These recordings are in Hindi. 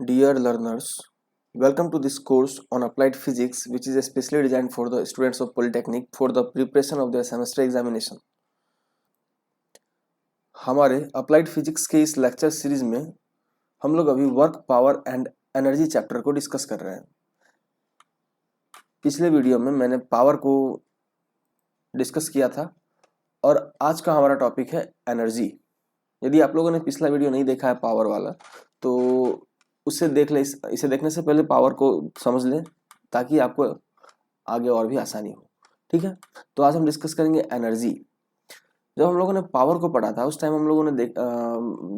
Dear learners, welcome to this course on applied physics, which is especially designed for the students of Polytechnic for the preparation of their semester examination. हमारे अप्लाइड फिजिक्स के इस लेक्चर सीरीज में हम लोग अभी work, power and energy chapter को डिस्कस कर रहे हैं। पिछले वीडियो में मैंने पावर को डिस्कस किया था और आज का हमारा टॉपिक है एनर्जी। यदि आप लोगों ने पिछला वीडियो नहीं देखा है पावर वाला, तो उससे देख ले। इसे देखने से पहले पावर को समझ लें ताकि आपको आगे और भी आसानी हो। ठीक है, तो आज हम डिस्कस करेंगे एनर्जी। जब हम लोगों ने पावर को पढ़ा था उस टाइम हम लोगों ने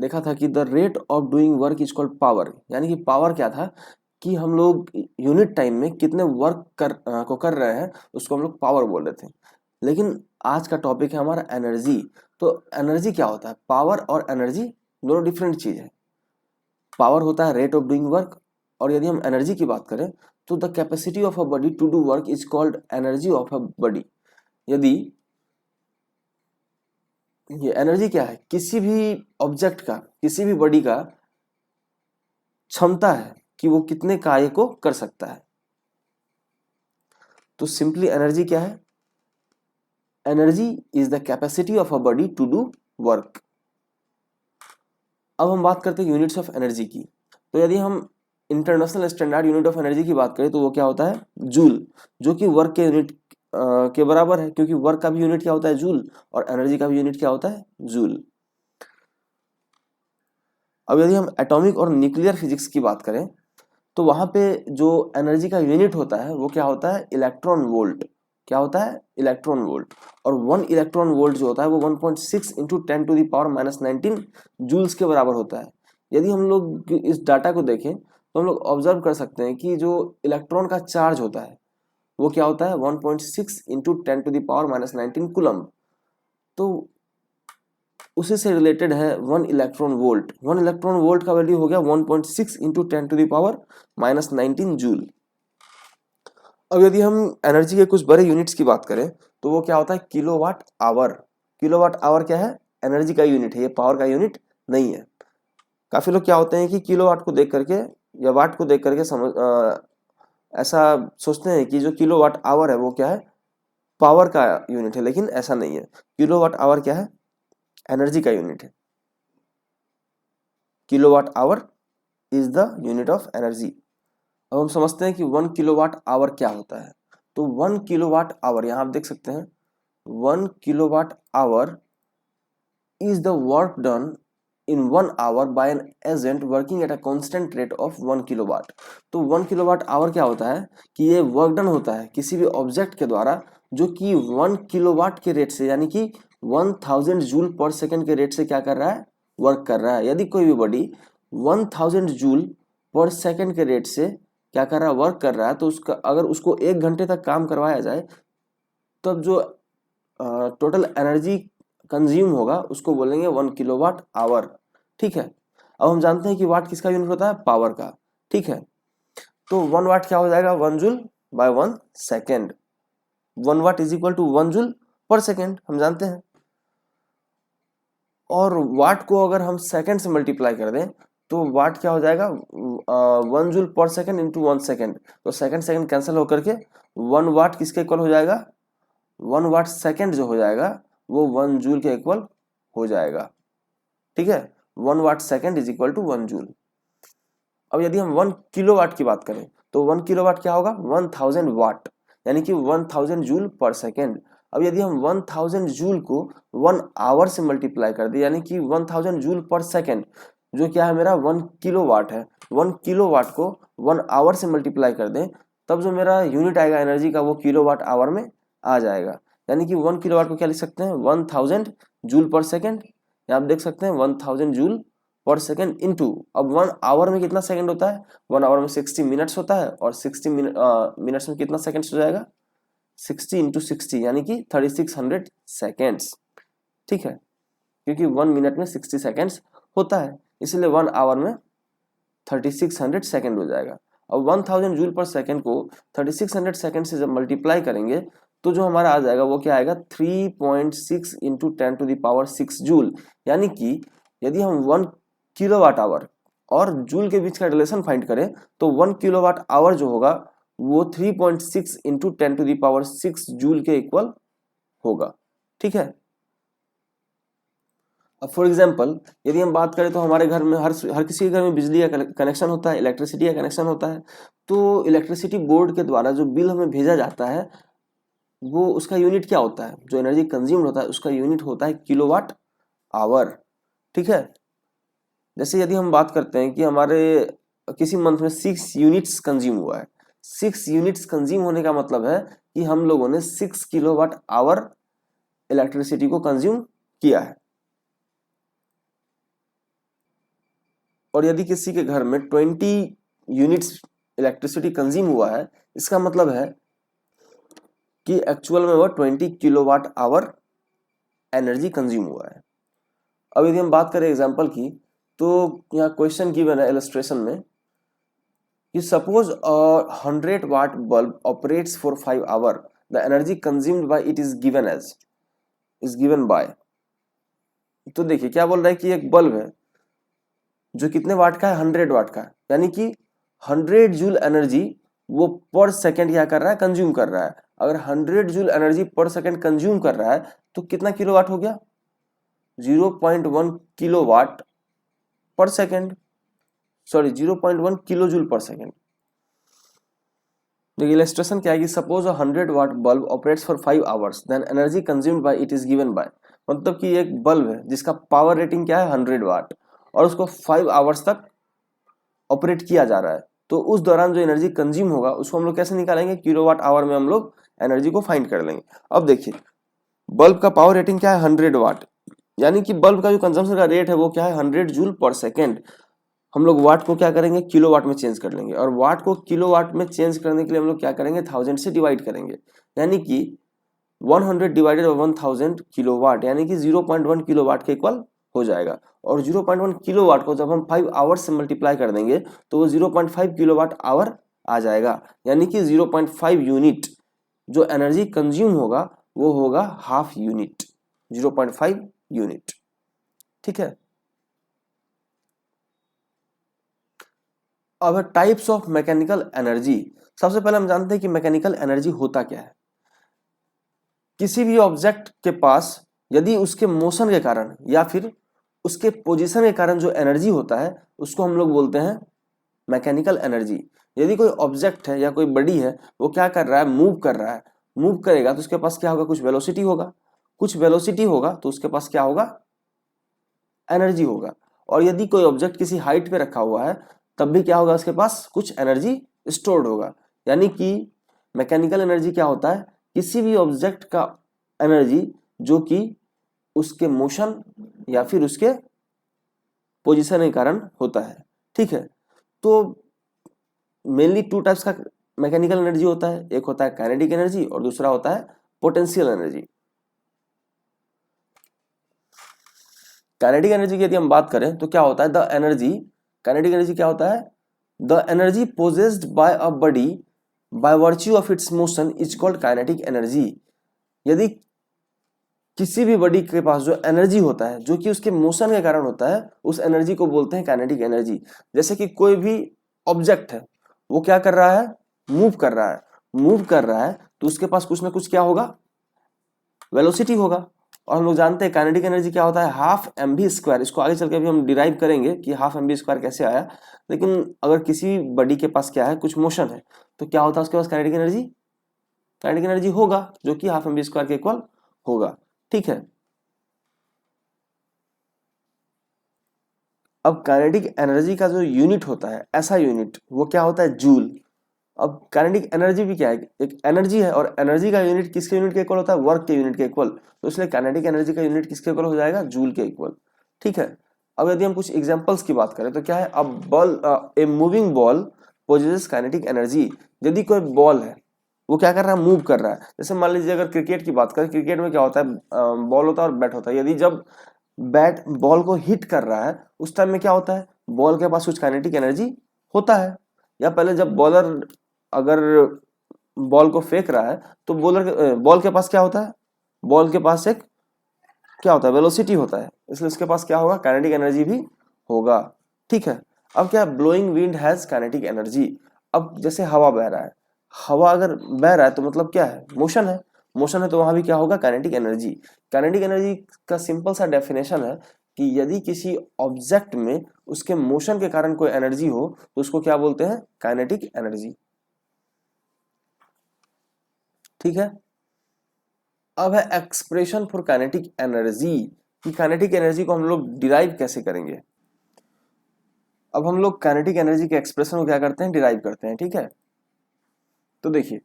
देखा था कि the rate of doing work is called power. यानी कि पावर क्या था कि हम लोग यूनिट टाइम में कितने वर्क कर रहे हैं उसको हम लोग पावर बोल रहे थे। लेकिन आज का टॉपिक है हमारा एनर्जी। तो एनर्जी क्या होता है? पावर और एनर्जी दोनों डिफरेंट चीज है। पावर होता है रेट ऑफ डूइंग वर्क, और यदि हम एनर्जी की बात करें तो the capacity of a body to do work is called energy of a body. यदि ये एनर्जी क्या है? किसी भी ऑब्जेक्ट का, किसी भी बॉडी का क्षमता है कि वो कितने कार्य को कर सकता है। तो सिंपली एनर्जी क्या है? Energy is the capacity of a body to do work. अब हम बात करते हैं यूनिट्स ऑफ एनर्जी की। तो यदि हम international standard unit of energy की बात करें तो वो क्या होता है? जूल, जो कि वर्क के यूनिट के बराबर है, क्योंकि वर्क का भी यूनिट क्या होता है? जूल, और एनर्जी का भी यूनिट क्या होता है? जूल। अब यदि हम एटॉमिक और न्यूक्लियर फिजिक्स की बात करें तो वहां पे जो एनर्जी का यूनिट होता है वो क्या होता है? Electron volt. क्या होता है? Electron volt. और 1 इलेक्ट्रॉन वोल्ट जो होता है वो 1.6 इंटू 10⁻⁻19 जूल्स के बराबर होता है। यदि हम लोग इस डाटा को देखें तो हम लोग ऑब्जर्व कर सकते हैं कि जो इलेक्ट्रॉन का चार्ज होता है वो क्या होता है? 1.6 इंटू 10⁻⁻19 कूलम। तो उसी से रिलेटेड है 1 इलेक्ट्रॉन वोल्ट। 1 इलेक्ट्रॉन वोल्ट का वैल्यू हो गया 1.6 इंटू 10⁻⁻19 जूल। अब यदि हम एनर्जी के कुछ बड़े यूनिट्स की बात करें तो वो क्या होता है? Kilowatt hour. किलोवाट आवर क्या है? एनर्जी का यूनिट है, ये पावर का यूनिट नहीं है। काफी लोग क्या होते हैं कि किलोवाट को देख करके या वाट को देख करके ऐसा सोचते हैं कि जो किलोवाट आवर है वो क्या है? पावर का यूनिट है, लेकिन ऐसा नहीं है। किलोवाट आवर क्या है? एनर्जी का यूनिट है। Kilowatt hour is the unit of energy. अब हम समझते हैं कि 1 किलोवाट आवर क्या होता है। तो 1 किलोवाट आवर, यहां आप देख सकते हैं 1 kilowatt our is the work done in 1 hour by an agent working at a constant rate of 1 kilowatt. तो 1 किलोवाट आवर क्या होता है कि ये वर्क डन होता है किसी भी ऑब्जेक्ट के द्वारा जो कि 1 किलोवाट के रेट से, यानी कि 1000 जूल पर सेकेंड के रेट से क्या कर रहा है? वर्क कर रहा है। यदि कोई भी बॉडी 1000 जूल पर सेकेंड के रेट से क्या कर रहा है? वर्क कर रहा है, तो उसका अगर उसको 1 घंटे तक काम करवाया जाए तब जो टोटल एनर्जी कंज्यूम होगा उसको बोलेंगे 1 किलोवाट आवर। ठीक है, अब हम जानते हैं कि वाट किसका यूनिट होता है? पावर का। ठीक है, तो 1 वाट क्या हो जाएगा? 1 जूल/1 second. 1 watt is equal to 1 जूल/सेकेंड, हम जानते हैं। और वाट को अगर हम सेकेंड से मल्टीप्लाई कर दें तो वाट क्या हो जाएगा? 1 जूल/सेकेंड इंटू 1 सेकेंड। तो सेकेंड सेकेंड कैंसिल होकर के 1 वाट किसके इक्वल हो जाएगा? 1 वाट सेकेंड जो हो जाएगा वो 1 जूल के इक्वल हो जाएगा। ठीक है, 1 watt second is equal to 1 joule. अब यदि हम 1 किलोवाट की बात करें तो 1 किलोवाट क्या होगा? 1000 वाट, यानी कि 1000 जूल/सेकेंड। अब यदि हम 1000 जूल को 1 आवर से मल्टीप्लाई कर दे, यानी कि 1000 जूल/सेकेंड, जो क्या है मेरा 1 किलोवाट है, 1 किलोवाट को 1 आवर से मल्टीप्लाई कर दें तब जो मेरा यूनिट आएगा एनर्जी का वो किलोवाट आवर में आ जाएगा। यानी कि 1 किलोवाट को क्या लिख सकते हैं? 1000 जूल/सेकेंड। आप देख सकते हैं 1000 जूल/सेकेंड इंटू, अब 1 आवर में कितना सेकंड होता है? 1 आवर में 60 मिनट्स होता है, और 60 मिनट्स में कितना सेकंड्स हो जाएगा? 60 इंटू 60, यानी कि 3600 सेकेंड्स। ठीक है, क्योंकि 1 मिनट में 60 सेकेंड्स होता है, इसलिए 1 आवर में 3600 सेकेंड हो जाएगा। अब 1000 जूल/सेकेंड को 3600 सेकेंड से जब मल्टीप्लाई करेंगे तो जो हमारा आ जाएगा वो क्या आएगा? 3.6 इंटू 10⁻⁶ जूल। यानी कि यदि हम 1 किलोवाट आवर और जूल के बीच का रिलेशन फाइंड करें तो 1 किलोवाट आवर जो होगा वो 3.6 इंटू 10⁶ जूल के इक्वल होगा। ठीक है। अब फॉर एग्जाम्पल यदि हम बात करें तो हमारे घर में हर किसी के घर में बिजली का कनेक्शन होता है, इलेक्ट्रिसिटी का कनेक्शन होता है। तो इलेक्ट्रिसिटी बोर्ड के द्वारा जो बिल हमें भेजा जाता है वो उसका यूनिट क्या होता है, जो एनर्जी कंज्यूम्ड होता है उसका यूनिट होता है किलोवाट आवर। ठीक है। जैसे यदि हम बात करते हैं कि हमारे किसी मंथ में 6 यूनिट्स कंज्यूम हुआ है, 6 यूनिट्स कंज्यूम होने का मतलब है कि हम लोगों ने 6 किलोवाट आवर इलेक्ट्रिसिटी को कंज्यूम किया है। और यदि किसी के घर में 20 यूनिट्स इलेक्ट्रिसिटी कंज्यूम हुआ है, इसका मतलब है कि एक्चुअल में वह 20 किलोवाट आवर एनर्जी कंज्यूम हुआ है। अब यदि हम बात करें एग्जांपल की, तो यहाँ क्वेश्चन गिवन है इलस्ट्रेशन में कि suppose 100 watt bulb operates for 5 hour, the energy consumed by it is given by. तो देखिए क्या बोल रहा है कि एक बल्ब है जो कितने वाट का है, 100 वाट का, यानी कि 100 जूल एनर्जी वो पर सेकंड क्या कर रहा है, कंज्यूम कर रहा है। अगर 100 जूल एनर्जी पर सेकंड कंज्यूम कर रहा है तो कितना किलोवाट हो गया, 0.1 kilowatt per second, sorry 0.1 kilo joule per second. देखिए इलस्ट्रेशन क्या है कि suppose 100 watt bulb operates for 5 hours, then energy consumed by it is given by, मतलब कि एक बल्ब है जिसका पावर रेटिंग क्या है 100 वाट और उसको 5 आवर्स तक ऑपरेट किया जा रहा है, तो उस दौरान जो एनर्जी कंज्यूम होगा उसको हम लोग कैसे निकालेंगे, किलोवाट आवर में हम लोग एनर्जी को फाइंड कर लेंगे। अब देखिए बल्ब का पावर रेटिंग क्या है 100 वाट, यानी कि बल्ब का जो कंजम्पशन का रेट है वो क्या है 100 जूल पर सेकेंड। हम लोग वाट को क्या करेंगे, किलोवाट में चेंज कर लेंगे, और वाट को किलोवाट में चेंज करने के लिए हम लोग क्या करेंगे, 1000 से डिवाइड करेंगे, यानी कि 100 डिवाइडेड बाय 1000 किलोवाट, यानी कि 0.1 किलोवाट के इक्वल हो जाएगा। और 0.1 किलोवाट को जब हम 5 आवर से मल्टीप्लाई कर देंगे तो वो 0.5 किलोवाट आवर आ जाएगा, यानी कि 0.5 यूनिट जो एनर्जी कंज्यूम होगा वो होगा हाफ यूनिट, 0.5 यूनिट। ठीक है। अब टाइप्स ऑफ मैकेनिकल एनर्जी। सबसे पहले हम जानते हैं कि मैकेनिकल एनर्जी होता क्या है। किसी भी ऑब्जेक्ट के पास यदि उसके मोशन के कारण या फिर उसके पोजीशन के कारण जो एनर्जी होता है उसको हम लोग बोलते हैं मैकेनिकल एनर्जी। यदि कोई ऑब्जेक्ट है या कोई बॉडी है वो क्या कर रहा है, मूव कर रहा है, मूव करेगा तो उसके पास क्या होगा, कुछ वेलोसिटी होगा, कुछ वेलोसिटी होगा तो उसके पास क्या होगा, एनर्जी होगा। और यदि कोई ऑब्जेक्ट किसी हाइट पे रखा हुआ है तब भी क्या होगा, उसके पास कुछ एनर्जी स्टोर्ड होगा। यानी कि मैकेनिकल एनर्जी क्या होता है, किसी भी ऑब्जेक्ट का एनर्जी जो कि उसके मोशन या फिर उसके पोजीशन के कारण होता है। ठीक है। तो मेनली 2 टाइप्स का मैकेनिकल एनर्जी होता है, एक होता है काइनेटिक एनर्जी और दूसरा होता है पोटेंशियल एनर्जी। काइनेटिक एनर्जी की यदि हम बात करें तो क्या होता है, द एनर्जी, काइनेटिक एनर्जी क्या होता है, the energy possessed by a body by virtue of it's motion is called kinetic energy. यदि किसी भी बॉडी के पास जो एनर्जी होता है जो कि उसके मोशन के कारण होता है उस एनर्जी को बोलते हैं काइनेटिक एनर्जी। जैसे कि कोई भी ऑब्जेक्ट है वो क्या कर रहा है, मूव कर रहा है, मूव कर रहा है तो उसके पास कुछ ना कुछ क्या होगा, वेलोसिटी होगा। और हम लोग जानते हैं काइनेटिक एनर्जी क्या होता है, हाफ एम वी स्क्वायर। इसको आगे चल के भी हम डिराइव करेंगे कि हाफ एम वी स्क्वायर कैसे आया। लेकिन अगर किसी बॉडी के पास क्या है, कुछ मोशन है, तो क्या होता है उसके पास काइनेटिक एनर्जी, काइनेटिक एनर्जी होगा जो कि हाफ एम वी स्क्वायर के इक्वल होगा। ठीक है। अब काइनेटिक एनर्जी का जो यूनिट होता है, ऐसा यूनिट वो क्या होता है, जूल। अब काइनेटिक एनर्जी भी क्या है, एक एनर्जी है और एनर्जी का यूनिट किसके यूनिट के इक्वल होता है, वर्क के यूनिट के इक्वल। तो इसलिए काइनेटिक एनर्जी का यूनिट किसके इक्वल हो जाएगा, जूल के इक्वल। ठीक है। अब यदि हम कुछ एग्जांपल्स की बात करें तो क्या है, अब ball, a moving ball possesses kinetic energy. यदि कोई बॉल है वो क्या कर रहा है, मूव कर रहा है। जैसे मान लीजिए अगर क्रिकेट की बात करें, क्रिकेट में क्या होता है, बॉल होता है और बैट होता है। यदि जब बैट बॉल को हिट कर रहा है उस टाइम में क्या होता है, बॉल के पास कुछ काइनेटिक एनर्जी होता है। या पहले जब बॉलर अगर बॉल को फेंक रहा है तो बॉल के पास क्या होता है, बॉल के पास एक क्या होता है, वेलोसिटी होता है, इसलिए उसके पास क्या होगा, काइनेटिक एनर्जी भी होगा। ठीक है। अब क्या, blowing wind has kinetic energy. अब जैसे हवा बह रहा है, हवा अगर बह रहा है तो मतलब क्या है, मोशन है, मोशन है तो वहां भी क्या होगा, काइनेटिक एनर्जी। काइनेटिक एनर्जी का सिंपल सा डेफिनेशन है कि यदि किसी ऑब्जेक्ट में उसके मोशन के कारण कोई एनर्जी हो तो उसको क्या बोलते हैं, काइनेटिक एनर्जी। ठीक है। अब है एक्सप्रेशन फॉर काइनेटिक एनर्जी, कि काइनेटिक एनर्जी को हम लोग डिराइव कैसे करेंगे। अब हम लोग काइनेटिक एनर्जी के एक्सप्रेशन को क्या करते हैं, डिराइव करते हैं। ठीक है, तो देखिए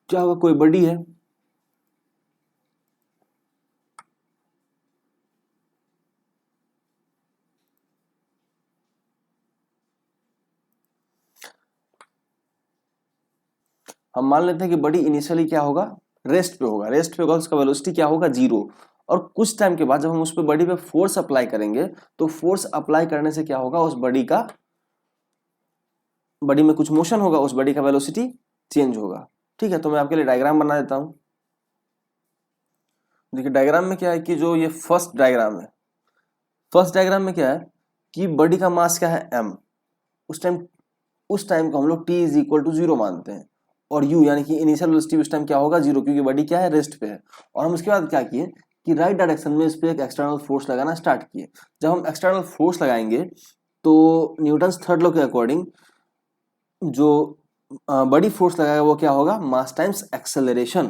क्या होगा, कोई बॉडी है, हम मान लेते हैं कि बॉडी इनिशियली क्या होगा, रेस्ट पे होगा, रेस्ट पे होगा, उसका वेलोसिटी क्या होगा, जीरो। और कुछ टाइम के बाद जब हम उस पर बॉडी पे फोर्स अप्लाई करेंगे तो फोर्स अप्लाई करने से क्या होगा, उस बॉडी का, बॉडी में कुछ मोशन होगा, उस बॉडी का वेलोसिटी चेंज होगा। ठीक है, तो मैं आपके लिए डायग्राम बना देता हूं। देखिए डायग्राम में क्या है कि जो ये फर्स्ट डायग्राम है, फर्स्ट डायग्राम में क्या है कि बॉडी का मास क्या है, m। उस टाइम को हम लोग t is equal to zero मानते हैं, और u यानी कि इनिशियल वेलोसिटी उस टाइम क्या होगा, जीरो, क्योंकि बॉडी क्या है, रेस्ट पे है। और हम उसके बाद क्या किए कि राइट डायरेक्शन में इस पे एक एक्सटर्नल फोर्स लगाना स्टार्ट किए। जब हम एक्सटर्नल फोर्स लगाएंगे तो न्यूटन्स थर्ड लॉ के अकॉर्डिंग जो बॉडी फोर्स लगाएगा वो क्या होगा, मास टाइम्स एक्सेलरेशन।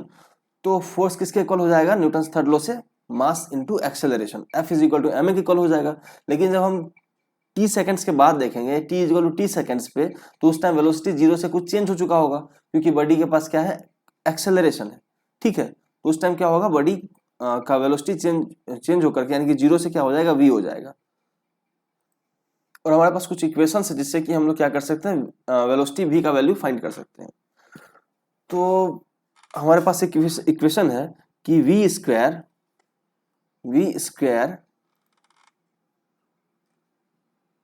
तो फोर्स किसके इक्वल हो जाएगा, न्यूटन्स थर्ड लॉ से, mass into acceleration, F is equal to ma के इक्वल हो जाएगा। लेकिन जब हम t सेकंड्स के बाद देखेंगे, t is equal to t seconds पे, तो उस टाइम वेलोसिटी जीरो से कुछ चेंज हो चुका होगा, क्योंकि बॉडी के पास क्या है, एक्सेलरेशन है। ठीक है, तो उस टाइम क्या होगा, बॉडी का वेलोसिटी चेंज होकर के, यानी कि जीरो से क्या हो जाएगा, v हो जाएगा। और हमारे पास कुछ इक्वेशन है जिससे कि हम लोग क्या कर सकते हैं, वेलोसिटी v का वैल्यू फाइंड कर सकते हैं। तो हमारे पास एक इक्वेशन है कि v square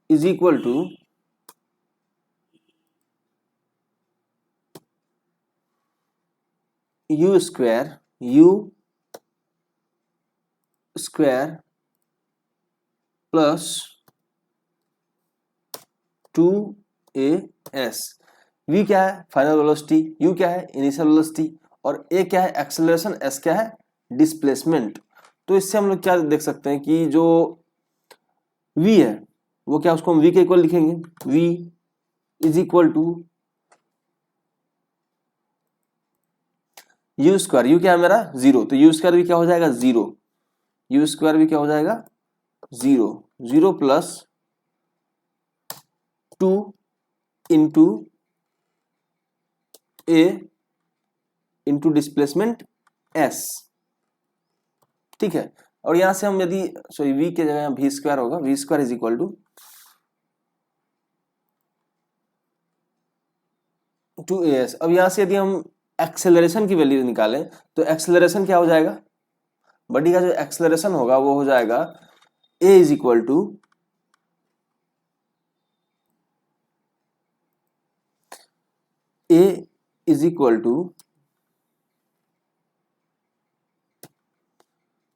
is equal to u square plus 2as। v क्या है, फाइनल वेलोसिटी, u क्या है, इनिशियल वेलोसिटी, और a क्या है, एक्सेलरेशन, s क्या है, डिस्प्लेसमेंट। तो इससे हम लोग क्या देख सकते हैं कि जो v है वो क्या, उसको हम v के इक्वल लिखेंगे, v is equal to u square, u क्या है मेरा, जीरो, तो u स्क्वायर भी क्या हो जाएगा, जीरो, u स्क्वायर भी क्या हो जाएगा, zero, zero plus 2 into a into displacement s। ठीक है, और यहां से हम यदि, सॉरी v के जगह v स्क्वायर होगा, v square is equal to as। अब यहां से यदि हम एक्सेलरेशन की वैल्यू निकालें तो एक्सेलरेशन क्या हो जाएगा, बॉडी का जो एक्सेलरेशन होगा वो हो जाएगा a is equal to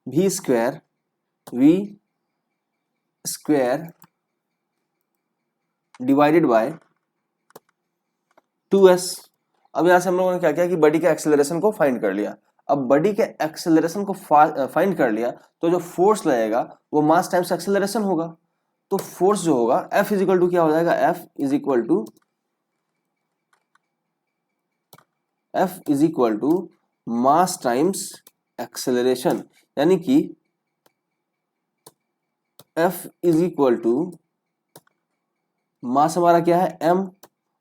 v square divided by 2s। अब यहां से हम लोगों ने क्या किया कि बॉडी के एक्सेलरेशन को फाइंड कर लिया। अब बॉडी के एक्सेलरेशन को फाइंड कर लिया तो जो फोर्स लगेगा वो मास टाइम्स एक्सेलरेशन होगा। तो फोर्स जो होगा F इज इक्वल टू क्या हो जाएगा, F is equal to mass times acceleration, यानी कि F is equal to mass हमारा क्या है m,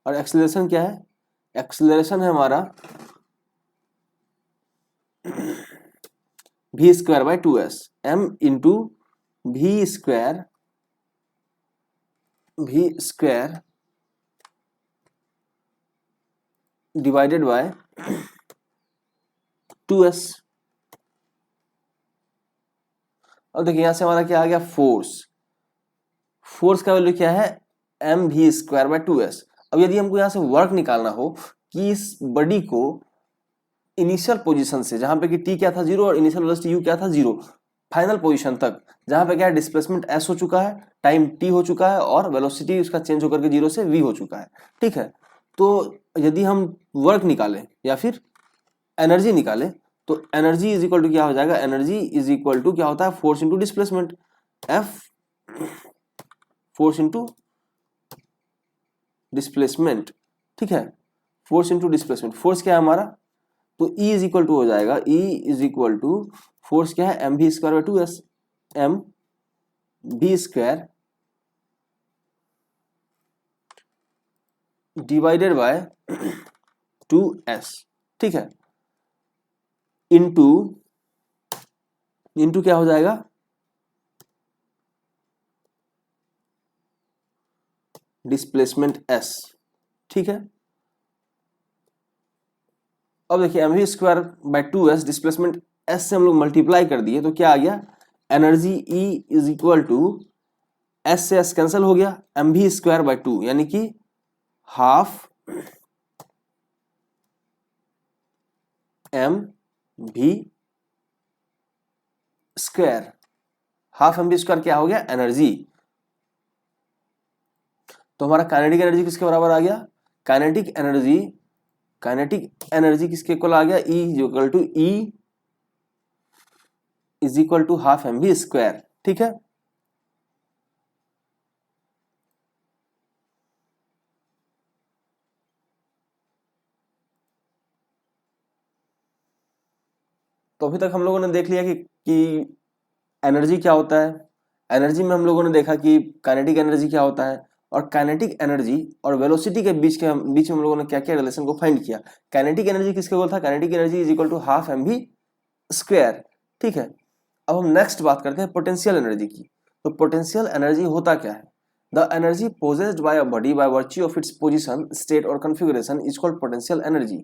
और एक्सेलरेशन क्या है, एक्सेलरेशन है हमारा v square by 2s, m into v square divided by 2s। अब देखिए यहां से हमारा क्या आ गया, फोर्स का वैल्यू क्या है, M v square by 2s। अब यदि हमको यहां से वर्क निकालना हो कि इस बॉडी को इनिशियल पोजीशन से, जहां पे कि t क्या था, जीरो, और इनिशियल वेलोसिटी u क्या था, जीरो, फाइनल पोजीशन तक, जहां पे क्या है डिस्प्लेसमेंट s हो चुका है, टाइम t हो चुका है और वेलोसिटी उसका चेंज होकर के 0 से v हो चुका है। ठीक है, तो यदि हम वर्क निकालें या फिर एनर्जी निकालें तो एनर्जी इज इक्वल टू क्या हो जाएगा, एनर्जी इज इक्वल टू क्या होता है, force into displacement, F force into displacement. ठीक है, फोर्स इंटू डिस्प्लेसमेंट, फोर्स क्या है हमारा, तो E इज इक्वल टू हो जाएगा, E is equal to force क्या है, एम भी square by 2s, m b square divided by 2s। ठीक है, इंटू इंटू क्या हो जाएगा, डिस्प्लेसमेंट s। ठीक है, अब देखिए m v square by 2s, displacement s से हम लोग मल्टीप्लाई कर दिए तो क्या आ गया, energy E is equal to s से s कैंसिल हो गया, एम वी स्क्वायर बाई 2 यानी कि हाफ एम भी square, half m b square क्या हो गया, एनर्जी। तो हमारा काइनेटिक एनर्जी किसके बराबर आ गया, काइनेटिक एनर्जी किसके इक्वल आ गया, E is equal to half m b square. ठीक है, तो अभी तक हम लोगों ने देख लिया कि एनर्जी क्या होता है। एनर्जी में हम लोगों ने देखा कि काइनेटिक एनर्जी क्या होता है, और काइनेटिक एनर्जी और वेलोसिटी के बीच में हम लोगों ने क्या क्या रिलेशन को फाइंड किया। काइनेटिक एनर्जी किसके इक्वल था, kinetic energy is equal to half m v square. ठीक है, अब हम नेक्स्ट बात करते हैं पोटेंशियल एनर्जी की। तो पोटेंशियल एनर्जी होता क्या है, the energy possessed by a body by virtue of its position, state और configuration is called potential energy.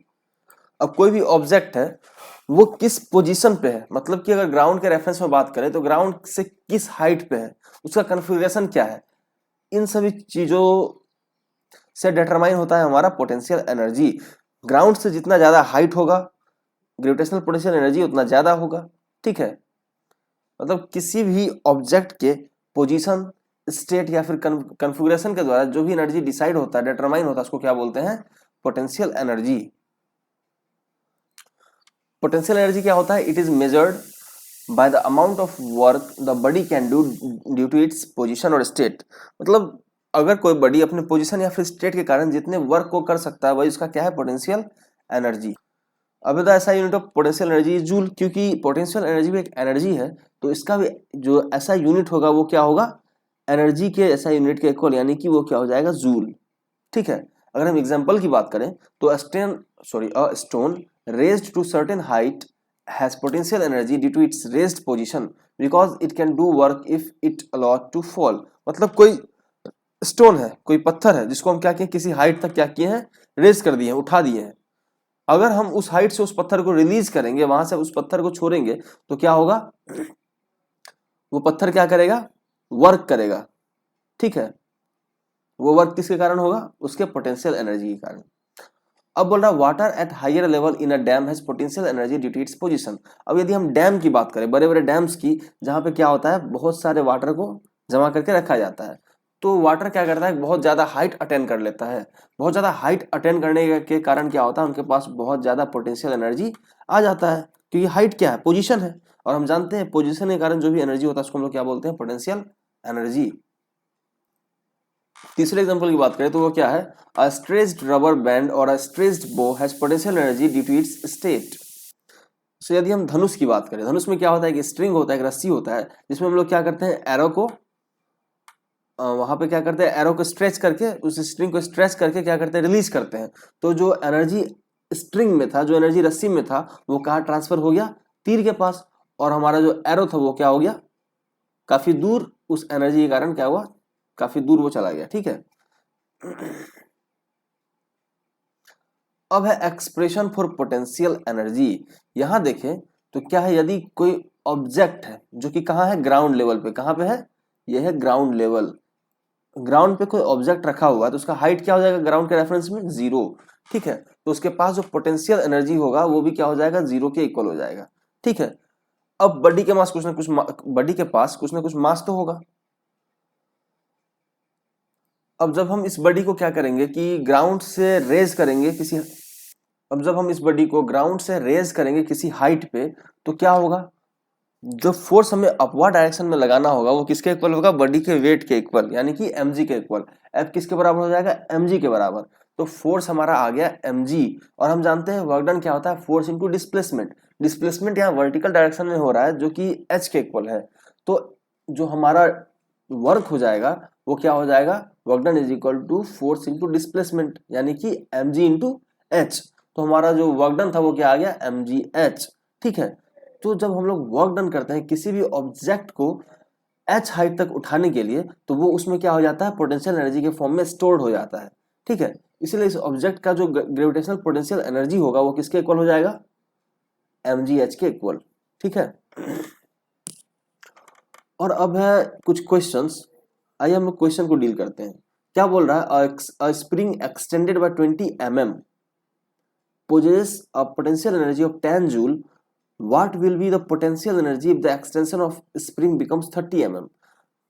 अब कोई भी ऑब्जेक्ट है वो किस पोजीशन पे है, मतलब कि अगर ग्राउंड के रेफरेंस में बात करें तो ग्राउंड से किस हाइट पे है, उसका कॉन्फ़िगरेशन क्या है, इन सभी चीजों से डिटरमाइन होता है हमारा पोटेंशियल एनर्जी। ग्राउंड से जितना ज्यादा हाइट होगा ग्रेविटेशनल पोटेंशियल एनर्जी उतना ज्यादा होगा। ठीक है, मतलब किसी भी ऑब्जेक्ट के पोजीशन, स्टेट या फिर कॉन्फ़िगरेशन के द्वारा जो भी एनर्जी डिसाइड होता है, डिटरमाइन होता है, उसको क्या बोलते हैं, पोटेंशियल एनर्जी। पोटेंशियल एनर्जी क्या होता है, it is measured by the amount of work the body can do due to its position और स्टेट। मतलब अगर कोई बॉडी अपने पोजीशन या फिर स्टेट के कारण जितने वर्क को कर सकता है वही उसका क्या है, पोटेंशियल एनर्जी। अब द ऐसा unit of potential energy is joule, क्योंकि पोटेंशियल एनर्जी भी एक एनर्जी है तो इसका भी जो ऐसा यूनिट होगा वो क्या होगा, एनर्जी के ऐसा यूनिट के इक्वल, यानी कि वो क्या हो जाएगा, जूल। ठीक है, अगर हम एग्जांपल की बात करें तो a stone raised to certain height has potential energy due to its raised position because it can do work if it allowed to fall। मतलब कोई स्टोन है, कोई पत्थर है जिसको हम क्या किए, किसी हाइट तक क्या किए हैं, रेज कर दिए हैं, उठा दिए हैं। अगर हम उस हाइट से उस पत्थर को रिलीज करेंगे, वहां से उस पत्थर को छोड़ेंगे तो क्या होगा, वो पत्थर क्या करेगा, वर्क करेगा। ठीक है, वो वर्क किसके कारण होगा, उसके पोटेंशियल एनर्जी के कारण। अब बोल रहा है water at higher level in a dam has potential energy due to its position. अब यदि हम डैम की बात करें, बड़े बड़े डैम्स की, जहां पे क्या होता है, बहुत सारे वाटर को जमा करके रखा जाता है, तो वाटर क्या करता है, बहुत ज्यादा हाइट अटेन कर लेता है। बहुत ज्यादा हाइट अटेन करने के कारण क्या होता है, उनके पास बहुत ज्यादा पोटेंशियल एनर्जी आ जाता है, क्योंकि हाइट क्या है, पोजीशन है, और हम जानते हैं पोजीशन के कारण जो भी एनर्जी होता है उसको हम लोग क्या बोलते हैं, पोटेंशियल एनर्जी। तीसरे एग्जांपल की बात करें तो वो क्या है, अ स्ट्रेच्ड रबर बैंड और a stretched bow has potential energy due to its state. So यदि हम धनुष की बात करें, धनुष में क्या होता है कि स्ट्रिंग होता है, एक रस्सी होता है, जिसमें हम लोग क्या करते हैं, एरो को वहां पे क्या करते हैं, एरो को स्ट्रेच करके, उस स्ट्रिंग को स्ट्रेच करके क्या करते हैं, रिलीज करते हैं। तो जो एनर्जी स्ट्रिंग में था, जो एनर्जी रस्सी में था, वो कहाँ ट्रांसफर हो गया, तीर के पास, और हमारा जो एरो था वो क्या हो गया, काफी दूर, उस एनर्जी के कारण क्या हुआ, काफी दूर वो चला गया। ठीक है, अब है एक्सप्रेशन फॉर पोटेंशियल एनर्जी। यहां देखें तो क्या है, यदि कोई ऑब्जेक्ट है जो कि कहाँ है, ग्राउंड लेवल पे, कहाँ पे है, यह है ग्राउंड लेवल। ग्राउंड पे कोई ऑब्जेक्ट रखा हुआ है तो उसका हाइट क्या हो जाएगा, ग्राउंड के रेफरेंस में 0। ठीक है, तो उसके पास जो पोटेंशियल एनर्जी होगा वो भी क्या हो जाएगा, 0 के इक्वल हो जाएगा। ठीक है, अब बॉडी के पास कुछ ना कुछ मास तो होगा। अब जब हम इस बॉडी को क्या करेंगे कि ग्राउंड से रेज करेंगे किसी हाइट पे, तो क्या होगा, जो फोर्स हमें अपवर्ड डायरेक्शन में लगाना होगा वो किसके इक्वल होगा, बॉडी के वेट के इक्वल, यानी कि mg के इक्वल। F किसके बराबर हो जाएगा, mg के बराबर। तो फोर्स हमारा आ गया mg, और हम जानते हैं वर्क डन क्या होता है, फोर्स इनटू डिस्प्लेसमेंट। डिस्प्लेसमेंट यहाँ वर्टिकल डायरेक्शन में हो रहा है जो कि h के इक्वल है। तो जो हमारा वर्क हो जाएगा वो क्या हो जाएगा, work done is equal to force into displacement, यानी कि mg इनटू h। तो हमारा जो वर्क डन था वो क्या आ गया, mgh। ठीक है, तो जब हम लोग वर्क डन करते हैं किसी भी ऑब्जेक्ट को h हाइट तक उठाने के लिए, तो वो उसमें क्या हो जाता है, पोटेंशियल एनर्जी के फॉर्म में स्टोर्ड हो जाता है। ठीक है, इसलिए इस ऑब्जेक्ट का जो ग्रेविटेशनल पोटेंशियल एनर्जी होगा वो किसके इक्वल हो जाएगा, mgh के इक्वल। ठीक है, और अब है कुछ क्वेश्चंस, आइए हम लोग क्वेश्चन को डील करते हैं। क्या बोल रहा है, spring extended by 20 mm possesses a potential energy of 10 joule. What will be the potential energy if the extension of spring becomes 30 mm?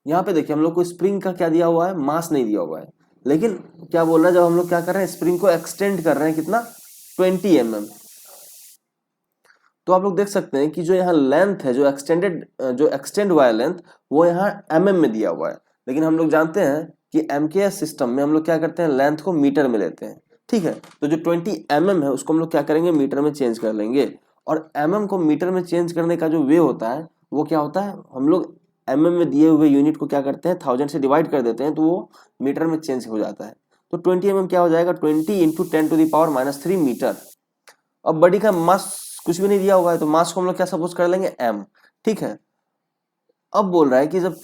यहाँ पे देखिए हम लोग को स्प्रिंग का क्या दिया हुआ है, मास नहीं दिया हुआ है, लेकिन क्या बोल रहा है, जब हम लोग क्या कर रहे हैं, स्प्रिंग को एक्सटेंड कर रहे हैं कितना, 20 mm। तो आप लोग देख सकते हैं कि जो यहाँ लेंथ है, जो एक्सटेंड हुआ है लेंथ, वो यहाँ mm में दिया हुआ है। लेकिन हम लोग जानते हैं कि MKS सिस्टम में हम लोग क्या करते हैं, लेंथ को मीटर में लेते हैं। ठीक है, तो जो 20 mm है उसको हम लोग क्या करेंगे, मीटर में चेंज कर लेंगे। और mm को मीटर में चेंज करने का जो वे होता है वो क्या होता है, हम लोग mm में दिए हुए यूनिट को क्या करते हैं, 1000 से डिवाइड कर देते हैं, तो वो मीटर में चेंज हो जाता है। तो 20 mm क्या हो जाएगा, 20 इंटू 10⁻³ मीटर। अब बॉडी का मास कुछ भी नहीं दिया हुआ है, तो मास को हम लोग क्या सपोज कर लेंगे, m। ठीक है, अब बोल रहा है कि जब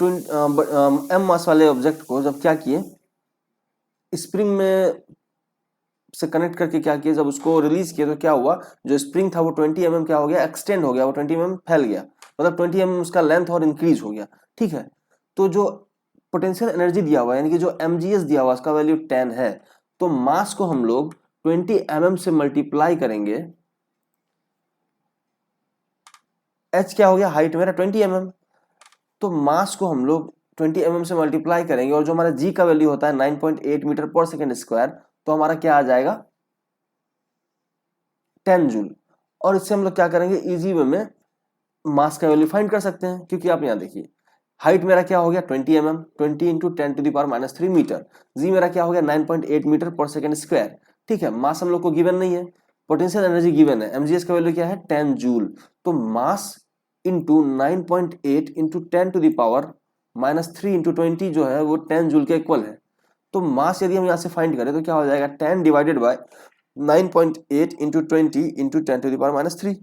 m मास वाले ऑब्जेक्ट को जब क्या किए, स्प्रिंग में से कनेक्ट करके क्या किया, जब उसको रिलीज किया तो क्या हुआ, जो स्प्रिंग था वो 20 mm क्या हो गया, एक्सटेंड हो गया, वो 20 mm फैल गया, मतलब 20 mm उसका लेंथ और इंक्रीज हो गया। ठीक है, तो जो पोटेंशियल एनर्जी दिया हुआ है, यानी कि जो mgs दिया हुआ उसका वैल्यू 10 है, तो मास को हम लोग 20 mm से मल्टीप्लाई करेंगे। h क्या हो गया, हाइट मेरा 20 mm, तो मास को हम लोग 20 mm से मल्टीप्लाई करेंगे, और जो हमारा g का वैल्यू होता है 9.8 मीटर पर सेकेंड स्क्वायर, तो हमारा क्या आ जाएगा, 10 जूल। और इससे हम लोग क्या करेंगे, इजी वे में मास का वैल्यू फाइंड कर सकते हैं, क्योंकि आप यहाँ देखिए हाइट मेरा क्या हो गया 20 mm, 20 इंटू 10⁻³ मीटर, जी मेरा क्या हो गया 9.8 मीटर पर सेकेंड स्क्वायर। ठीक है, मास हम लोग को गिवन नहीं है, पोटेंशियल एनर्जी गिवन है, mgs का वैल्यू क्या है 10 जूल। तो मास इंटू 9.8 इंटू 10⁻³ इंटू 20 जो है वो 10 जूल के इक्वल है। तो मास यदि हम यहाँ से फाइंड करें तो क्या हो जाएगा, 10 डिवाइडेड बाय 9.8 इंटू 20 इंटू 10⁻³,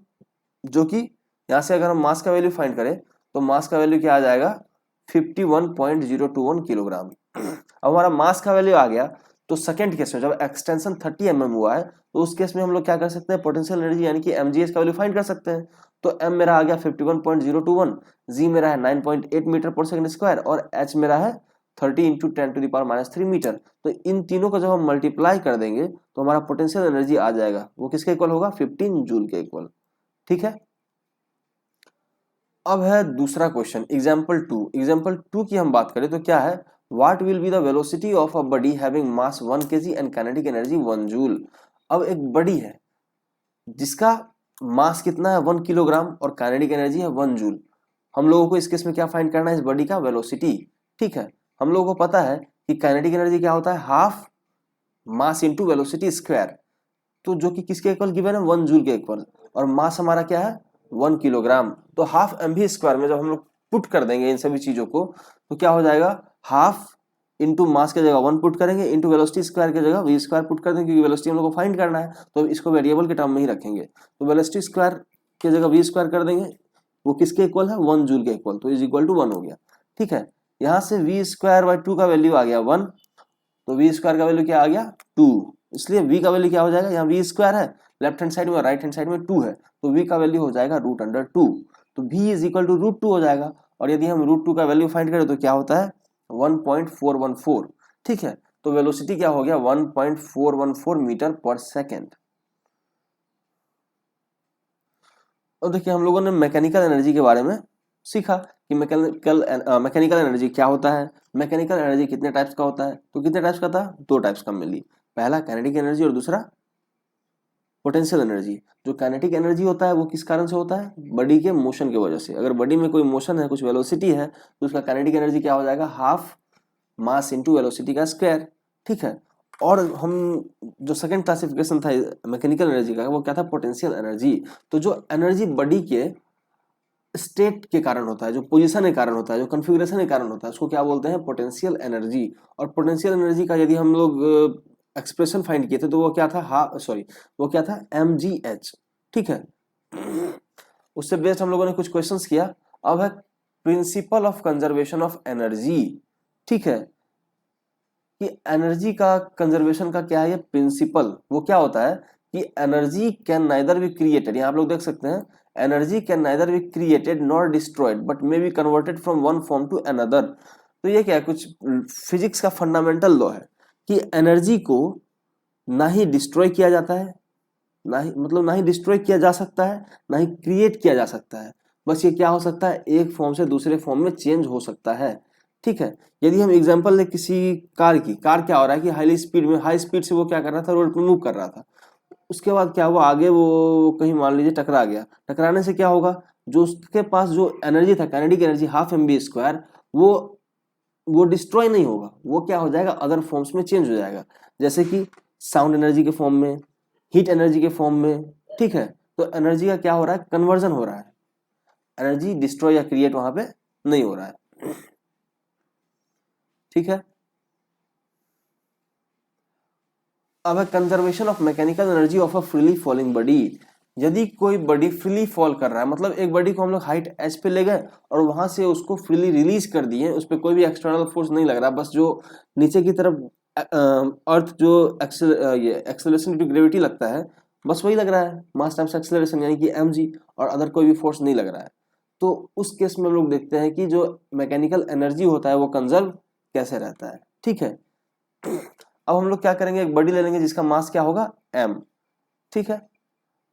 जो कि यहाँ से अगर हम मास का वैल्यू फाइंड करें तो मास का वैल्यू क्या आ जाएगा, 51.021 किलोग्राम। अब हमारा मास का वैल्यू आ गया, तो सेकंड केस में जब एक्सटेंशन 30 mm हुआ है, तो उस केस में हम लोग क्या कर सकते हैं, पोटेंशियल एनर्जी यानी कि mgs का वैल्यू फाइंड कर सकते हैं। तो m मेरा आ गया 51.021, g मेरा है 9.8 मीटर पर सेकंड स्क्वायर, और h मेरा है 30 इंटू 10⁻³ मीटर। तो इन तीनों को जब हम मल्टीप्लाई कर देंगे तो हमारा पोटेंशियल एनर्जी आ जाएगा, वो किसके इक्वल होगा, 15 जूल के इक्वल। ठीक है, अब है दूसरा क्वेश्चन, एग्जाम्पल टू की हम बात करें तो क्या है, what will be the velocity of a body having mass 1 kg and kinetic energy 1 joule. अब एक बॉडी है जिसका मास कितना है 1 किलोग्राम और काइनेटिक एनर्जी है 1 जूल। हम लोगों को इस केस में क्या फाइंड करना है, इस बॉडी का वेलोसिटी। ठीक है, हम लोगों को पता है कि काइनेटिक एनर्जी क्या होता है, half mass into velocity square, तो जो कि किसके इक्वल गिवन है, 1 जूल के इक्वल, और मास हमारा क्या है 1 किलोग्राम। तो हाफ mv स्क्वायर में जब हम लोग पुट कर देंगे इन सभी चीजों को, तो क्या हो जाएगा, हाफ इंटू मास की जगह 1 पुट करेंगे, इंटू वेलोसिटी स्क्वायर की जगह v स्क्वायर पुट कर देंगे, क्योंकि वेलोसिटी हम लोग को फाइंड करना है, तो इसको वेरिएबल के टर्म में ही रखेंगे। तो वेलोसिटी स्क्वायर की जगह v स्क्वायर कर देंगे, वो किसके इक्वल है, 1 जूल के इक्वल, तो इज इक्वल टू 1 हो गया। ठीक है, यहाँ से v स्क्वायर बाई 2 का वैल्यू आ गया 1, तो v स्क्वायर का वैल्यू क्या आ गया 2, इसलिए v का वैल्यू क्या हो जाएगा, यहाँ v स्क्वायर है लेफ्ट हैंड साइड में, राइट हैंड साइड में 2 है, तो v का वैल्यू हो जाएगा √2, तो v इज इक्वल टू √2 हो जाएगा। और यदि हम √2 का वैल्यू फाइंड करें तो क्या होता है 1.414। ठीक है, तो वेलोसिटी क्या हो गया 1.414 मीटर पर सेकेंड। और देखिए हम लोगों ने मैकेनिकल एनर्जी के बारे में सीखा कि मैकेनिकल एनर्जी क्या होता है, मैकेनिकल एनर्जी कितने टाइप्स का होता है। तो कितने टाइप्स का था, दो टाइप्स का मिली, पहला काइनेटिक एनर्जी और दूसरा पोटेंशियल एनर्जी। जो काइनेटिक एनर्जी होता है वो किस कारण से होता है, बॉडी के मोशन की वजह से। अगर बॉडी में कोई मोशन है, कुछ वेलोसिटी है, तो उसका काइनेटिक एनर्जी क्या हो जाएगा, हाफ मास इंटू वेलोसिटी का स्क्वायर। ठीक है। और हम जो सेकंड क्लासिफिकेशन था मैकेनिकल एनर्जी का, वो क्या था, पोटेंशियल एनर्जी। तो जो एनर्जी बॉडी के स्टेट के कारण होता है, जो पोजीशन के कारण होता है, जो कॉन्फ़िगरेशन के कारण होता है, उसको क्या बोलते हैं, पोटेंशियल एनर्जी। और पोटेंशियल एनर्जी का यदि हम लोग एक्सप्रेशन फाइंड किए थे तो वो क्या था, वो क्या था, mgh। ठीक है। उससे बेस्ड हम लोगों ने कुछ क्वेश्चंस किया। अब है principle of conservation of energy. ठीक है, कि एनर्जी का कंजर्वेशन का क्या है ये प्रिंसिपल, वो क्या होता है कि energy can neither be created, यहाँ आप लोग देख सकते हैं, energy can neither be created nor destroyed but may be converted from one form to another. तो ये क्या है, कुछ फिजिक्स का फंडामेंटल लॉ है कि एनर्जी को ना ही डिस्ट्रॉय किया जाता है, ना ही डिस्ट्रॉय किया जा सकता है, ना ही क्रिएट किया जा सकता है। बस ये क्या हो सकता है, एक फॉर्म से दूसरे फॉर्म में चेंज हो सकता है। ठीक है। यदि हम एग्जांपल ले किसी कार की, कार क्या हो रहा है कि हाई स्पीड से वो क्या कर रहा था, रोड पे मूव कर रहा था। उसके बाद क्या हुआ, आगे वो कहीं मान लीजिए टकरा गया। टकराने से क्या होगा, जो उसके पास जो एनर्जी था, काइनेटिक एनर्जी हाफ mv², वो डिस्ट्रॉय नहीं होगा, वो क्या हो जाएगा, अदर फॉर्म्स में चेंज हो जाएगा। जैसे कि साउंड एनर्जी के फॉर्म में, हीट एनर्जी के फॉर्म में। ठीक है। तो एनर्जी का क्या हो रहा है, कन्वर्जन हो रहा है, एनर्जी डिस्ट्रॉय या क्रिएट वहां पे नहीं हो रहा है। ठीक है। अब है conservation of mechanical energy of a freely falling body. यदि कोई बॉडी फ्रीली फॉल कर रहा है, मतलब एक बॉडी को हम लोग हाइट एच पे ले गए और वहां से उसको फ्रीली रिलीज कर दिए, उस पर कोई भी एक्सटर्नल फोर्स नहीं लग रहा, बस जो नीचे की तरफ अर्थ जो एक्सेलरेशन ड्यू टू ग्रेविटी लगता है, बस वही लग रहा है, मास टाइम्स एक्सेलरेशन यानी कि mg, और अदर कोई भी फोर्स नहीं लग रहा है। तो उस केस में हम लोग देखते हैं कि जो मैकेनिकल एनर्जी होता है वो कंजर्व कैसे रहता है। ठीक है। अब हम लोग क्या करेंगे, एक बॉडी ले लेंगे जिसका मास क्या होगा, m। ठीक है।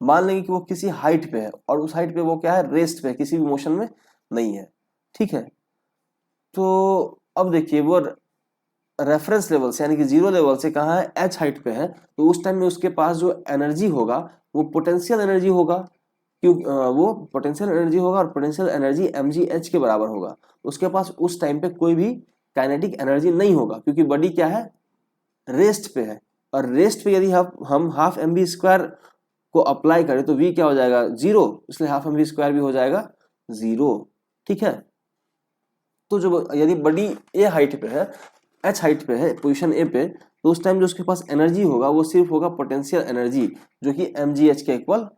मान लेंगे कि वो किसी हाइट पे है और उस हाइट पे वो क्या है, रेस्ट पे, किसी भी मोशन में नहीं है। ठीक है। तो अब देखिए वो रेफरेंस लेवल से यानी कि जीरो लेवल से कहाँ है, h हाइट पे है, तो उस टाइम में उसके पास जो एनर्जी होगा वो पोटेंशियल एनर्जी होगा। क्यों, वो पोटेंशियल एनर्जी होगा और पोटेंशियल एनर्जी mgh के बराबर होगा। उसके पास उस टाइम पे कोई भी काइनेटिक एनर्जी नहीं होगा, क्योंकि बॉडी क्या है, रेस्ट पे है। और रेस्ट पे यदि हम हाफ mv² को अप्लाई करें तो v क्या हो जाएगा, जीरो, इसलिए हाफ mv² भी हो जाएगा जीरो। ठीक है। तो जो यदि बॉडी ए हाइट पे है, एच हाइट पे है, पोजीशन ए पे, तो उस टाइम जो उसके पास एनर्जी होगा वो सिर्फ होगा पोटेंशियल एनर्जी, जो कि mgh के इक्वल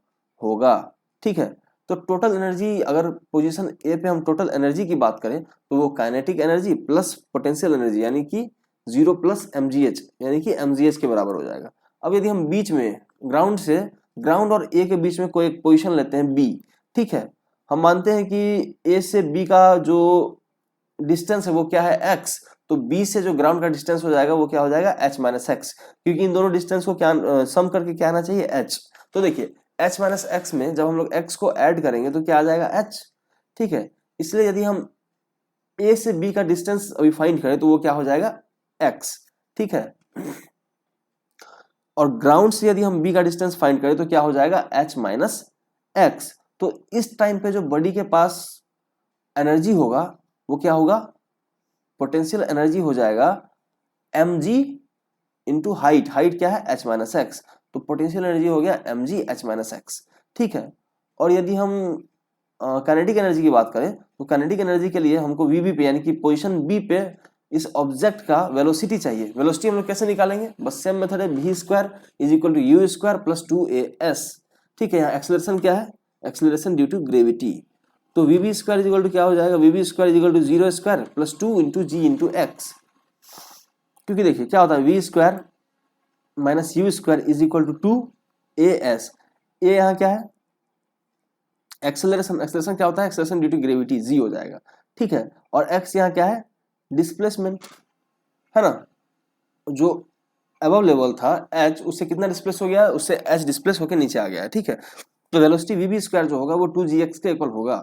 होगा। ठीक है। तो टोटल एनर्जी, अगर पोजीशन ए पे हम टोटल एनर्जी की बात करें तो वो kinetic energy plus potential energy यानी कि जीरो प्लस mgh यानी कि mgh के बराबर हो जाएगा। अब यदि हम बीच में ग्राउंड और ए के बीच में कोई एक पोजीशन लेते हैं बी। ठीक है। हम मानते हैं कि ए से बी का जो डिस्टेंस है वो क्या है, x। तो b से जो ग्राउंड का डिस्टेंस हो जाएगा वो क्या हो जाएगा, h माइनस एक्स, क्योंकि इन दोनों डिस्टेंस को क्या सम करके क्या आना चाहिए, h। तो देखिए h माइनस एक्स में जब हम लोग x को ऐड करेंगे तो क्या आ जाएगा, h। ठीक है। इसलिए यदि हम a से b का डिस्टेंस अभी फाइंड करें तो वो क्या हो जाएगा, x। ठीक है। और ग्राउंड से यदि हम b का डिस्टेंस फाइंड करें तो क्या हो जाएगा, h माइनस एक्स। तो इस टाइम पे जो बॉडी के पास एनर्जी होगा वो क्या होगा, पोटेंशियल एनर्जी हो जाएगा mg इंटू हाइट क्या है, h माइनस एक्स। तो पोटेंशियल एनर्जी हो गया mg h माइनस एक्स। ठीक है। और यदि हम काइनेटिक एनर्जी की बात करें तो काइनेटिक एनर्जी के लिए हमको वीबी पे यानी कि पोजीशन बी पे इस ऑब्जेक्ट का वेलोसिटी चाहिए। वेलोसिटी हम लोग कैसे निकालेंगे, बस सेम मेथड है, v² is equal to u² plus 2as। ठीक है। यहाँ एक्सेलरेशन क्या है, एक्सेलरेशन ड्यू टू ग्रेविटी। तो vv² इज इक्वल टू क्या हो जाएगा, vv² is equal to 0² plus 2 into g into x. क्योंकि देखिए क्या होता है, v² minus u² is equal to 2as। A यहाँ क्या है, एक्सेलरेशन क्या होता है, acceleration due to gravity, g हो जाएगा। ठीक है। और x यहाँ क्या है, डिस्प्लेसमेंट है ना, जो अबव लेवल था h, उससे कितना डिस्प्लेस हो गया, उससे h डिस्प्लेस होकर नीचे आ गया है। ठीक है। तो वेलोसिटी वी बी स्क्वायर जो होगा वो 2gx के इक्वल होगा।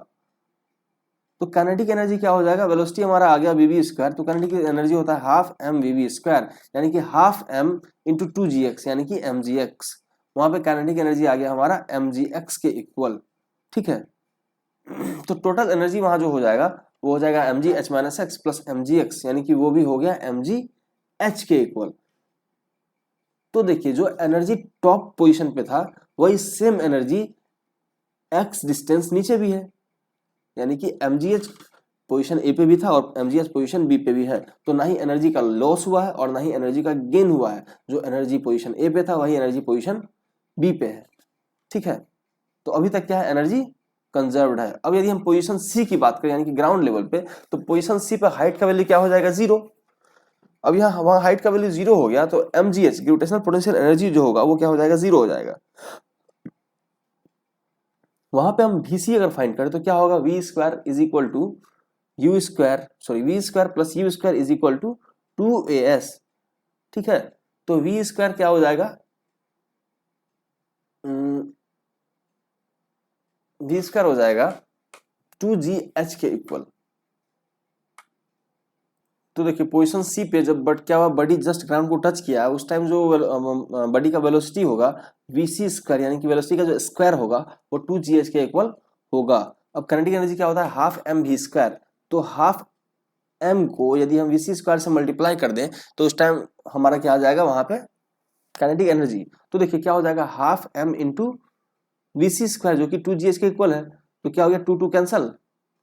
तो काइनेटिक एनर्जी क्या हो जाएगा, वेलोसिटी हमारा आ गया वी बी स्क्वायर, तो काइनेटिक एनर्जी होता है half m v b square, यानी कि हाफ एम इंटू 2gx यानी कि mgx। वहां पे काइनेटिक एनर्जी आ गया हमारा mgx के इक्वल। ठीक है, तो टोटल एनर्जी वहां जो हो जाएगा वो हो जाएगा mg h minus x plus mgx, यानी कि वो भी हो गया mg h के इक्वल। तो देखिए जो एनर्जी टॉप पोजीशन पे था वही सेम एनर्जी x डिस्टेंस नीचे भी है, यानी कि mgh पोजीशन ए पे भी था और mgh पोजीशन बी पे भी है। तो ना ही एनर्जी का लॉस हुआ है और ना ही एनर्जी का गेन हुआ है, जो एनर्जी पोजीशन ए पे था वही एनर्जी पोजीशन बी पे है। ठीक है, तो अभी तक क्या है, एनर्जी कंजर्व्ड है। अब यदि हम पोजीशन सी की बात करें यानी कि ग्राउंड लेवल पे, तो पोजीशन सी पे हाइट का वैल्यू क्या हो जाएगा, 0। अब यहाँ वहां हाइट का वैल्यू 0 हो गया तो mgh ग्रेविटेशनल पोटेंशियल एनर्जी जो होगा वो क्या हो जाएगा, 0 हो जाएगा। वहां पे हम vc अगर फाइंड करें तो क्या होगा, v square is equal to u square, sorry v square plus u square is equal to 2as। ठीक है, तो वी स्क्वायर क्या हो जाएगा, वी स्क्वायर हो जाएगा 2gh के इक्वल। तो देखिए पोजीशन सी पे जब क्या हुआ, बॉडी जस्ट ग्राउंड को टच किया उस टाइम जो बॉडी का वेलोसिटी होगा वीसी स्क्वायर, यानी कि वेलोसिटी का जो स्क्वायर होगा वो 2gh के इक्वल होगा। अब काइनेटिक एनर्जी क्या होता है, हाफ एम वी स्क्वायर। तो हाफ एम को यदि हम वीसी स्क्वायर से मल्टीप्लाई कर दें तो उस टाइम हमारा क्या आ जाएगा वहां पे काइनेटिक एनर्जी। तो देखिए क्या हो जाएगा, half m into v c square जो कि 2gh के इक्वल है। तो क्या हो गया, 2 कैंसल,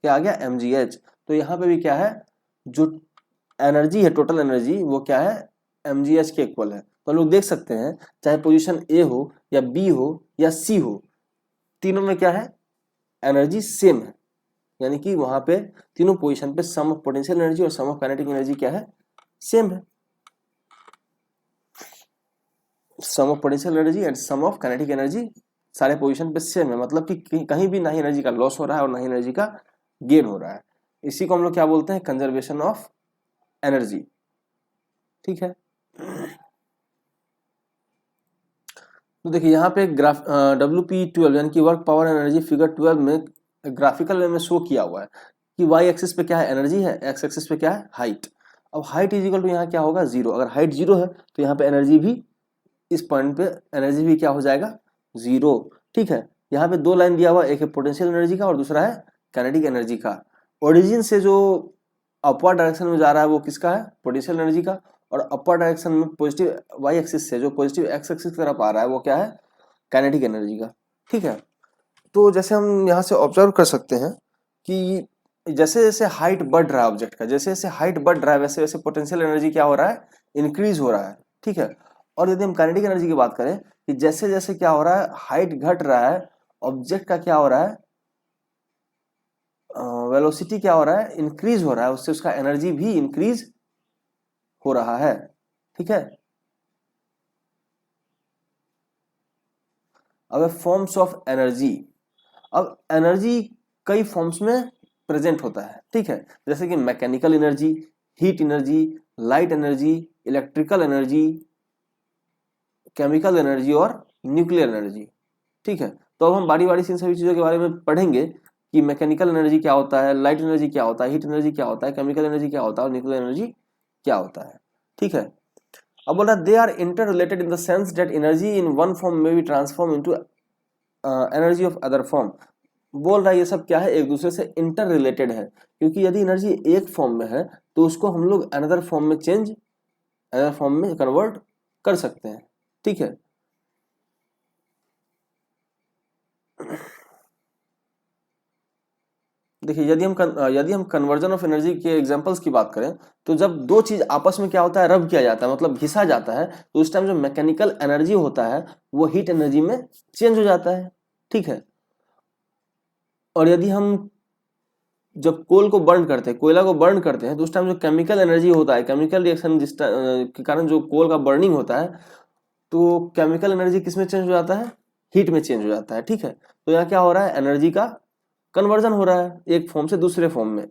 क्या आ गया mgh। तो यहाँ पे भी क्या है, जो एनर्जी है टोटल एनर्जी वो क्या है, mgh के इक्वल है। तो हम लोग देख सकते हैं चाहे पोजीशन ए हो या बी हो या सी हो, तीनों में क्या है, एनर्जी सेम है। यानी कि वहां पे तीनों पोजीशन पे सम ऑफ पोटेंशियल एनर्जी और सम ऑफ काइनेटिक एनर्जी क्या है, सेम है। Sum of potential energy and sum of kinetic energy सारे पोजीशन पे सेम है, मतलब कि कहीं भी ना ही एनर्जी का लॉस हो रहा है और ना ही एनर्जी का गेन हो रहा है। इसी को हम लोग क्या बोलते हैं, कंजर्वेशन ऑफ एनर्जी। ठीक है, तो देखिए यहाँ पे ग्राफ WP12 यानी कि वर्क पावर एनर्जी फिगर 12 में ग्राफिकल वे में शो किया हुआ है कि वाई एक्सिस पे क्या है, एनर्जी है, एक्स एक्सिस पे क्या है, हाइट। अब हाइट इज इक्वल टू यहाँ क्या होगा, 0। अगर हाइट 0 है तो यहाँ पे एनर्जी भी, इस पॉइंट पे एनर्जी भी क्या हो जाएगा, 0। ठीक है, यहाँ पे दो लाइन दिया हुआ, एक है पोटेंशियल एनर्जी का और दूसरा है काइनेटिक एनर्जी का। ओरिजिन से जो अपवर्ड डायरेक्शन में जा रहा है वो किसका है, पोटेंशियल एनर्जी का, और अपर डायरेक्शन में पॉजिटिव वाई एक्सिस से जो पॉजिटिव एक्स एक्सिस की तरफ आ रहा है वो क्या है, काइनेटिक एनर्जी का। ठीक है, तो जैसे हम यहाँ से ऑब्जर्व कर सकते हैं कि जैसे जैसे हाइट बढ़ रहा है ऑब्जेक्ट का, जैसे जैसे हाइट बढ़ रहा है वैसे वैसे पोटेंशियल एनर्जी क्या हो रहा है, इंक्रीज हो रहा है। ठीक है, और यदि हम काइनेटिक एनर्जी की बात करें कि जैसे जैसे क्या हो रहा है, हाइट घट रहा है, ऑब्जेक्ट का क्या हो रहा है, वेलोसिटी क्या हो रहा है, इंक्रीज हो रहा है, उससे उसका एनर्जी भी इंक्रीज हो रहा है। ठीक है, अब फॉर्म्स ऑफ एनर्जी। अब एनर्जी कई फॉर्म्स में प्रेजेंट होता है। ठीक है, जैसे कि mechanical energy, heat energy, light energy, electrical energy, chemical energy और न्यूक्लियर एनर्जी। ठीक है, तो अब हम बारी बारी से इन सभी चीजों के बारे में पढ़ेंगे कि मैकेनिकल एनर्जी क्या होता है, लाइट एनर्जी क्या होता है, हीट एनर्जी क्या होता है, केमिकल एनर्जी क्या होता है और न्यूक्लियर एनर्जी क्या होता है। ठीक है, अब बोला they are inter related in the sense that energy in one form में be transform into energy of other form. बोल रहा है ये सब क्या है, एक दूसरे से इंटर रिलेटेड है, क्योंकि यदि एनर्जी एक फॉर्म में है तो उसको हम लोग अनदर फॉर्म में चेंज, अनदर फॉर्म में कन्वर्ट कर सकते हैं। ठीक है, देखिए यदि हम कन्वर्जन ऑफ एनर्जी के एग्जांपल्स की बात करें तो जब दो चीज आपस में क्या होता है, रब किया जाता है, मतलब घिसा जाता है, तो उस टाइम जो मैकेनिकल एनर्जी होता है वो हीट एनर्जी में चेंज हो जाता है। ठीक है, और यदि हम जब कोल को बर्न करते हैं, कोयला को बर्न करते हैं, तो उस टाइम जो केमिकल एनर्जी होता है, केमिकल रिएक्शन के कारण जो कोल का बर्निंग होता है, तो केमिकल एनर्जी किस में चेंज हो जाता है, हीट में चेंज हो जाता है। ठीक है, तो यहाँ क्या हो रहा है, एनर्जी का कन्वर्जन हो रहा है एक फॉर्म से दूसरे फॉर्म में।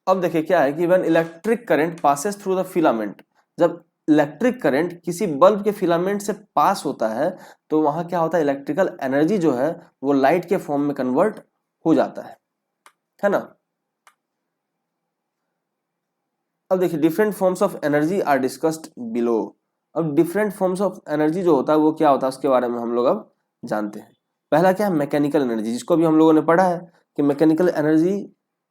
अब देखिए क्या है कि when electric current passes through the filament, जब इलेक्ट्रिक करंट किसी बल्ब के फिलामेंट से पास होता है तो वहां क्या होता है, इलेक्ट्रिकल एनर्जी जो है वो लाइट के फॉर्म में कन्वर्ट हो जाता है ना। अब देखिए different forms of energy are discussed below. अब डिफरेंट फॉर्म्स ऑफ एनर्जी जो होता है वो क्या होता है उसके बारे में हम लोग अब जानते हैं। पहला क्या है, मैकेनिकल एनर्जी, जिसको भी हम लोगों ने पढ़ा है कि मैकेनिकल एनर्जी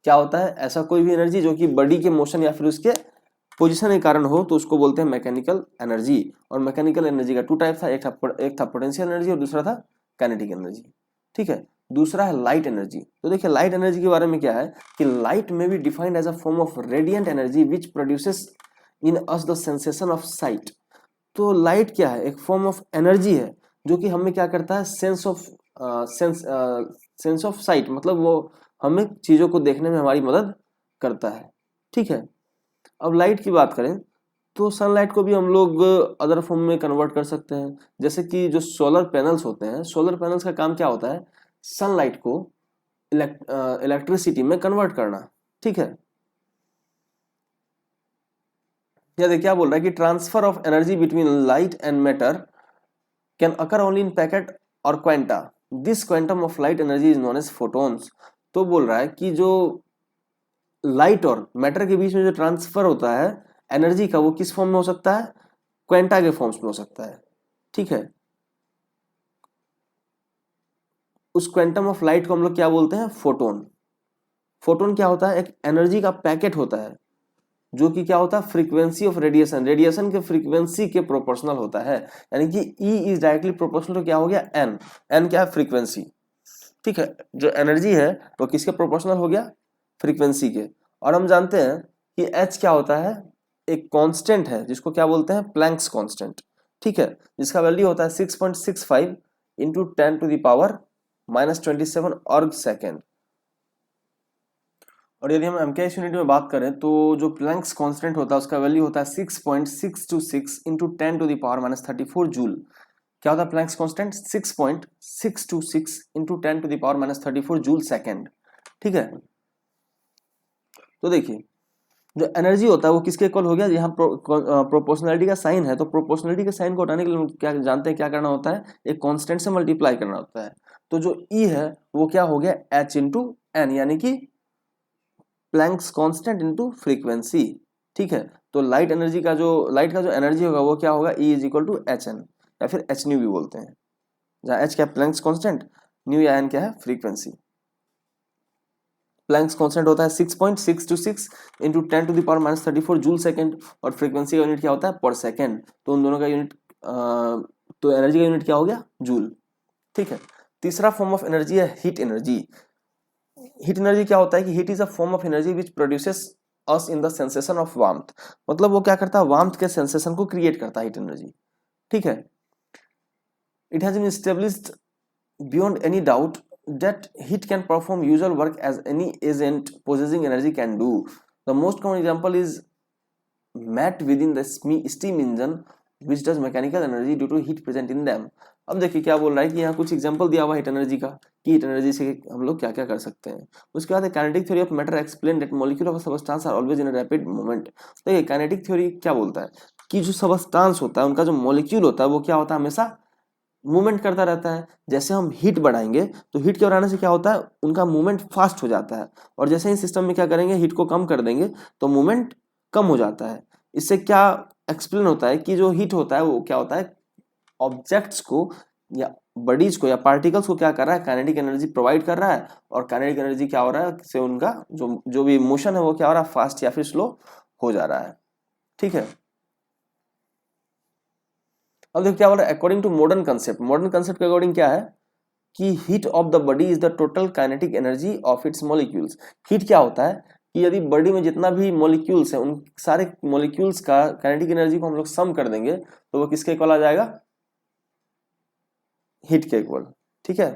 क्या होता है, ऐसा कोई भी एनर्जी जो कि बॉडी के मोशन या फिर उसके पोजीशन के कारण हो तो उसको बोलते हैं मैकेनिकल एनर्जी। और मैकेनिकल एनर्जी का टू टाइप था, एक था पोटेंशियल एनर्जी और दूसरा था काइनेटिक एनर्जी। ठीक है, दूसरा है लाइट एनर्जी। तो देखिए लाइट एनर्जी के बारे में क्या है कि लाइट में be defined as a form of radiant energy which produces in us the sensation of sight. तो लाइट क्या है, एक फॉर्म ऑफ एनर्जी है जो कि हमें क्या करता है, सेंस ऑफ साइट, मतलब वो हमें चीजों को देखने में हमारी मदद करता है। ठीक है, अब लाइट की बात करें तो सनलाइट को भी हम लोग अदर फॉर्म में कन्वर्ट कर सकते हैं, जैसे कि जो सोलर पैनल्स होते हैं, सोलर पैनल्स का काम क्या होता है, सनलाइट को इलेक्ट्रिसिटी में कन्वर्ट करना। ठीक है, या देखिए क्या बोल रहा है कि transfer of energy between light and matter can occur only in packet और quanta, this quantum of light energy is known as photons. तो बोल रहा है कि जो लाइट और मैटर के बीच में जो ट्रांसफर होता है एनर्जी का, वो किस फॉर्म में हो सकता है, क्वांटा के फॉर्म्स में हो सकता है। ठीक है, उस क्वांटम ऑफ लाइट को हम लोग क्या बोलते हैं, फोटोन। फोटोन क्या होता है, एक एनर्जी का पैकेट होता है जो कि क्या होता है, फ्रीक्वेंसी ऑफ रेडिएशन, रेडिएशन के फ्रीक्वेंसी के प्रोपोर्शनल होता है। यानी कि E is directly proportional to क्या हो गया, एन। एन क्या है, फ्रीक्वेंसी। ठीक है, जो एनर्जी है वो किसके प्रोपोर्शनल हो गया, फ्रीक्वेंसी के। और हम जानते हैं कि एच क्या होता है, एक कांस्टेंट है जिसको क्या बोलते हैं, प्लैंक्स कांस्टेंट। ठीक है, जिसका वैल्यू होता है 6.65 इंटू 10⁻⁻27 अर्ग सेकेंड। और यदि हम एमकेएस यूनिट में बात करें तो जो प्लैंक्स कांस्टेंट होता है उसका वैल्यू होता है 6.626 इंटू 10⁻34 जूल। क्या होता है Planck's constant, 6.626 into 10⁻34 joule second. ठीक है, तो देखिए जो एनर्जी होता है वो किसके इक्वल हो गया, यहाँ प्रोपोर्शनलिटी का साइन है, तो प्रोपोर्शनलिटी के साइन को हटाने के लिए क्या जानते हैं, क्या करना होता है, एक कांस्टेंट से मल्टीप्लाई करना होता है। तो जो ई है वो क्या हो गया, एच इंटू एन, यानी कि प्लैंक्स कांस्टेंट इनटू फ्रीक्वेंसी। ठीक है, तो लाइट का जो एनर्जी होगा वो क्या होगा, E is equal to H N, या फिर एच न्यू भी बोलते हैं, जहाँ एच क्या प्लैंक्स कांस्टेंट, न्यू या एन क्या है, फ्रीक्वेंसी। प्लैंक्स कांस्टेंट होता है 6.626 इंटू 10⁻34 जूल सेकेंड, और फ्रीक्वेंसी का यूनिट क्या होता है, पर सेकेंड। तो उन दोनों का यूनिट, तो एनर्जी का यूनिट क्या हो गया, जूल। ठीक है, तीसरा फॉर्म ऑफ एनर्जी है हीट एनर्जी। हीट एनर्जी क्या होता है कि heat is a form of energy which produces us in the sensation of warmth, मतलब वो क्या करता है, वार्मथ के सेंसेशन को क्रिएट करता है हीट एनर्जी। ठीक है, it has been established beyond any doubt that heat can perform usual work as any agent possessing energy can do. The most common example is met within the steam engine which does mechanical energy due to heat present in them. अब देखिए क्या बोल रहा है कि यहाँ कुछ एग्जांपल दिया हुआ हीट एनर्जी का, कि हीट एनर्जी से हम लोग क्या क्या कर सकते हैं। उसके बाद kinetic theory of matter explain that molecule of substance are always in rapid movement. देखिए काइनेटिक थ्योरी क्या बोलता है कि जो सबस्टेंस होता है उनका जो मॉलिक्यूल होता है वो क्या होता है, हमेशा मूवमेंट करता रहता है। जैसे हम हीट बढ़ाएंगे तो हीट के बढ़ाने से क्या होता है, उनका मूवमेंट फास्ट हो जाता है, और जैसे ही सिस्टम में क्या करेंगे, हीट को कम कर देंगे तो मूवमेंट कम हो जाता है। इससे क्या एक्सप्लेन होता है कि जो हीट होता है वो क्या होता है, ऑब्जेक्ट्स को या बॉडीज को या पार्टिकल्स को क्या कर रहा है, काइनेटिक एनर्जी प्रोवाइड कर रहा है, और काइनेटिक एनर्जी क्या हो रहा है, से उनका जो जो भी मोशन है वो क्या हो रहा है, फास्ट या फिर स्लो हो जा रहा है। ठीक है, अब देखो क्या बोल रहा है, अकॉर्डिंग टू मॉडर्न कंसेप्ट के अकॉर्डिंग क्या है कि heat of the body is the total kinetic energy of its molecules. Heat क्या होता है कि यदि बॉडी में जितना भी मॉलिक्यूल्स है उन सारे मॉलिक्यूल्स का काइनेटिक एनर्जी को हम लोग सम कर देंगे तो वो किसके इक्वल आ जाएगा, हीट के इक्वल। ठीक है,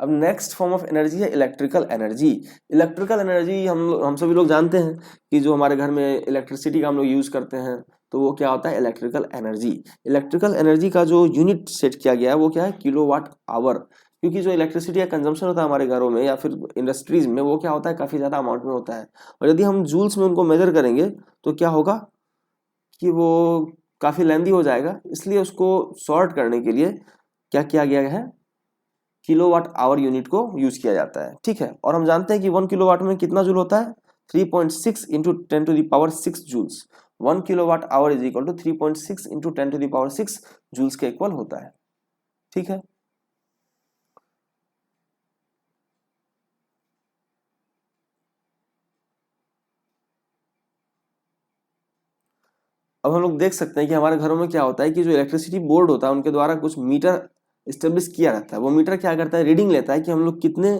अब नेक्स्ट फॉर्म ऑफ एनर्जी है इलेक्ट्रिकल एनर्जी। इलेक्ट्रिकल एनर्जी हम सभी लोग जानते हैं कि जो हमारे घर में इलेक्ट्रिसिटी का हम लोग यूज करते हैं तो वो क्या होता है, इलेक्ट्रिकल एनर्जी। इलेक्ट्रिकल एनर्जी का जो यूनिट सेट किया गया है वो क्या है, किलोवाट आवर, क्योंकि जो इलेक्ट्रिसिटी का कंजम्पशन होता है हमारे घरों में या फिर इंडस्ट्रीज में वो क्या होता है, काफी ज्यादा अमाउंट में होता है। और यदि हम जूल्स में उनको मेजर करेंगे तो क्या होगा कि वो काफ़ी लेंदी हो जाएगा, इसलिए उसको शॉर्ट करने के लिए क्या किया गया है, किलोवाट आवर यूनिट को यूज किया जाता है। ठीक है, और हम जानते हैं कि 1 किलोवाट में कितना जूल होता है, 3.6 into 10⁶ joules. 1 kilowatt hour is equal to 3.6 into 10⁶ joules के इक्वल होता है। ठीक है, अब हम लोग देख सकते हैं कि हमारे घरों में क्या होता है कि जो इलेक्ट्रिसिटी बोर्ड होता है उनके द्वारा कुछ मीटर स्टेब्लिश किया रहता है। वो मीटर क्या करता है, रीडिंग लेता है कि हम लोग कितने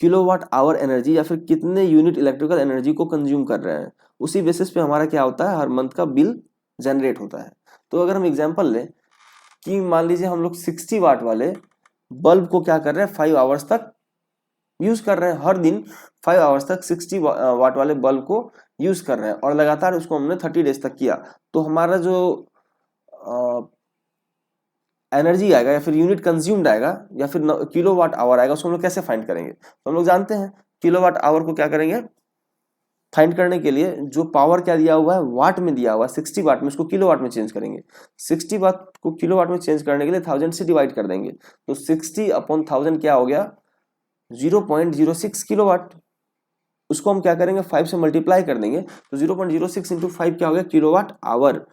किलोवाट आवर एनर्जी या फिर कितने यूनिट इलेक्ट्रिकल एनर्जी को कंज्यूम कर रहे हैं। उसी बेसिस पे हमारा क्या होता है, हर मंथ का बिल जनरेट होता है। तो अगर हम एग्जांपल लें कि मान लीजिए हम लोग 60 वाट वाले बल्ब को क्या कर रहे हैं, 5 आवर्स तक यूज कर रहे हैं, हर दिन 5 आवर्स तक 60 वाट वाले बल्ब को यूज कर रहे हैं, और लगातार उसको हमने 30 डेज तक किया, तो हमारा जो एनर्जी आएगा या फिर यूनिट कंज्यूम्ड आएगा या फिर किलोवाट आवर आएगा, उसको हम लोग कैसे फाइंड करेंगे। तो हम लोग जानते हैं किलोवाट आवर को क्या करेंगे, फाइंड करने के लिए जो पावर क्या दिया हुआ है, वाट में दिया हुआ है, 60 वाट में, उसको किलोवाट में चेंज करेंगे। 60 वाट को किलोवाट में चेंज करने के लिए 1000 से डिवाइड कर देंगे, तो 60/1000 क्या हो गया, 0.06 किलोवाट। उसको हम क्या करेंगे, 5 से मल्टीप्लाई कर देंगे, तो 0.06 इंटू 5 क्या हो गया, किलोवाट आवर।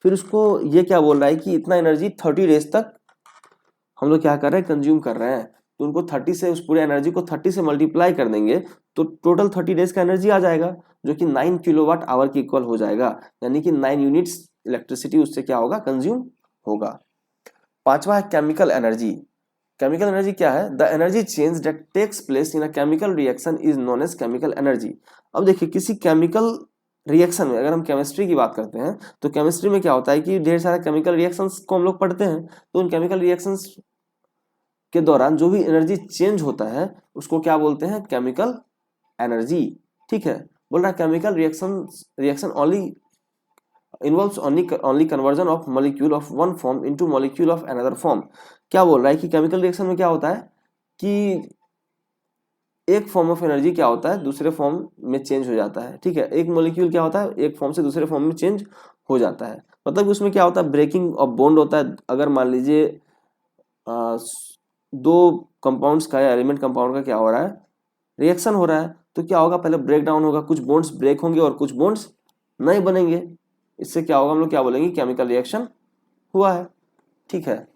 फिर उसको ये क्या बोल रहा है कि इतना एनर्जी 30 डेज तक हम लोग क्या कर रहे हैं, कंज्यूम कर रहे हैं। तो उनको 30 से, उस पूरे एनर्जी को 30 से मल्टीप्लाई कर देंगे तो टोटल 30 डेज का एनर्जी आ जाएगा, जो कि 9 किलोवाट आवर के इक्वल हो जाएगा, यानी कि 9 यूनिट्स इलेक्ट्रिसिटी उससे क्या होगा, कंज्यूम होगा। पांचवा है केमिकल एनर्जी। केमिकल एनर्जी क्या है, the energy change that takes place in a chemical reaction is known as chemical energy. अब देखिए, किसी केमिकल रिएक्शन में, अगर हम केमिस्ट्री की बात करते हैं तो केमिस्ट्री में क्या होता है कि ढेर सारे केमिकल रिएक्शंस को हम लोग पढ़ते हैं, तो उन केमिकल रिएक्शंस के दौरान जो भी एनर्जी चेंज होता है उसको क्या बोलते हैं, केमिकल एनर्जी। ठीक है, बोल रहा है chemical reaction only involves only conversion of molecule of one form into molecule of another form. क्या बोल रहा है कि केमिकल रिएक्शन में क्या होता है कि एक फॉर्म ऑफ एनर्जी क्या होता है, दूसरे फॉर्म में चेंज हो जाता है। ठीक है, एक मॉलिक्यूल क्या होता है, एक फॉर्म से दूसरे फॉर्म में चेंज हो जाता है, मतलब उसमें क्या होता है, ब्रेकिंग ऑफ बॉन्ड होता है। अगर मान लीजिए दो कंपाउंड्स का या एलिमेंट कंपाउंड का क्या हो रहा है, रिएक्शन हो रहा है, तो क्या होगा, पहले ब्रेक डाउन होगा, कुछ बॉन्ड्स ब्रेक होंगे और कुछ बॉन्ड्स नहीं बनेंगे। इससे क्या होगा, हम लोग क्या बोलेंगे, केमिकल रिएक्शन हुआ है। ठीक है,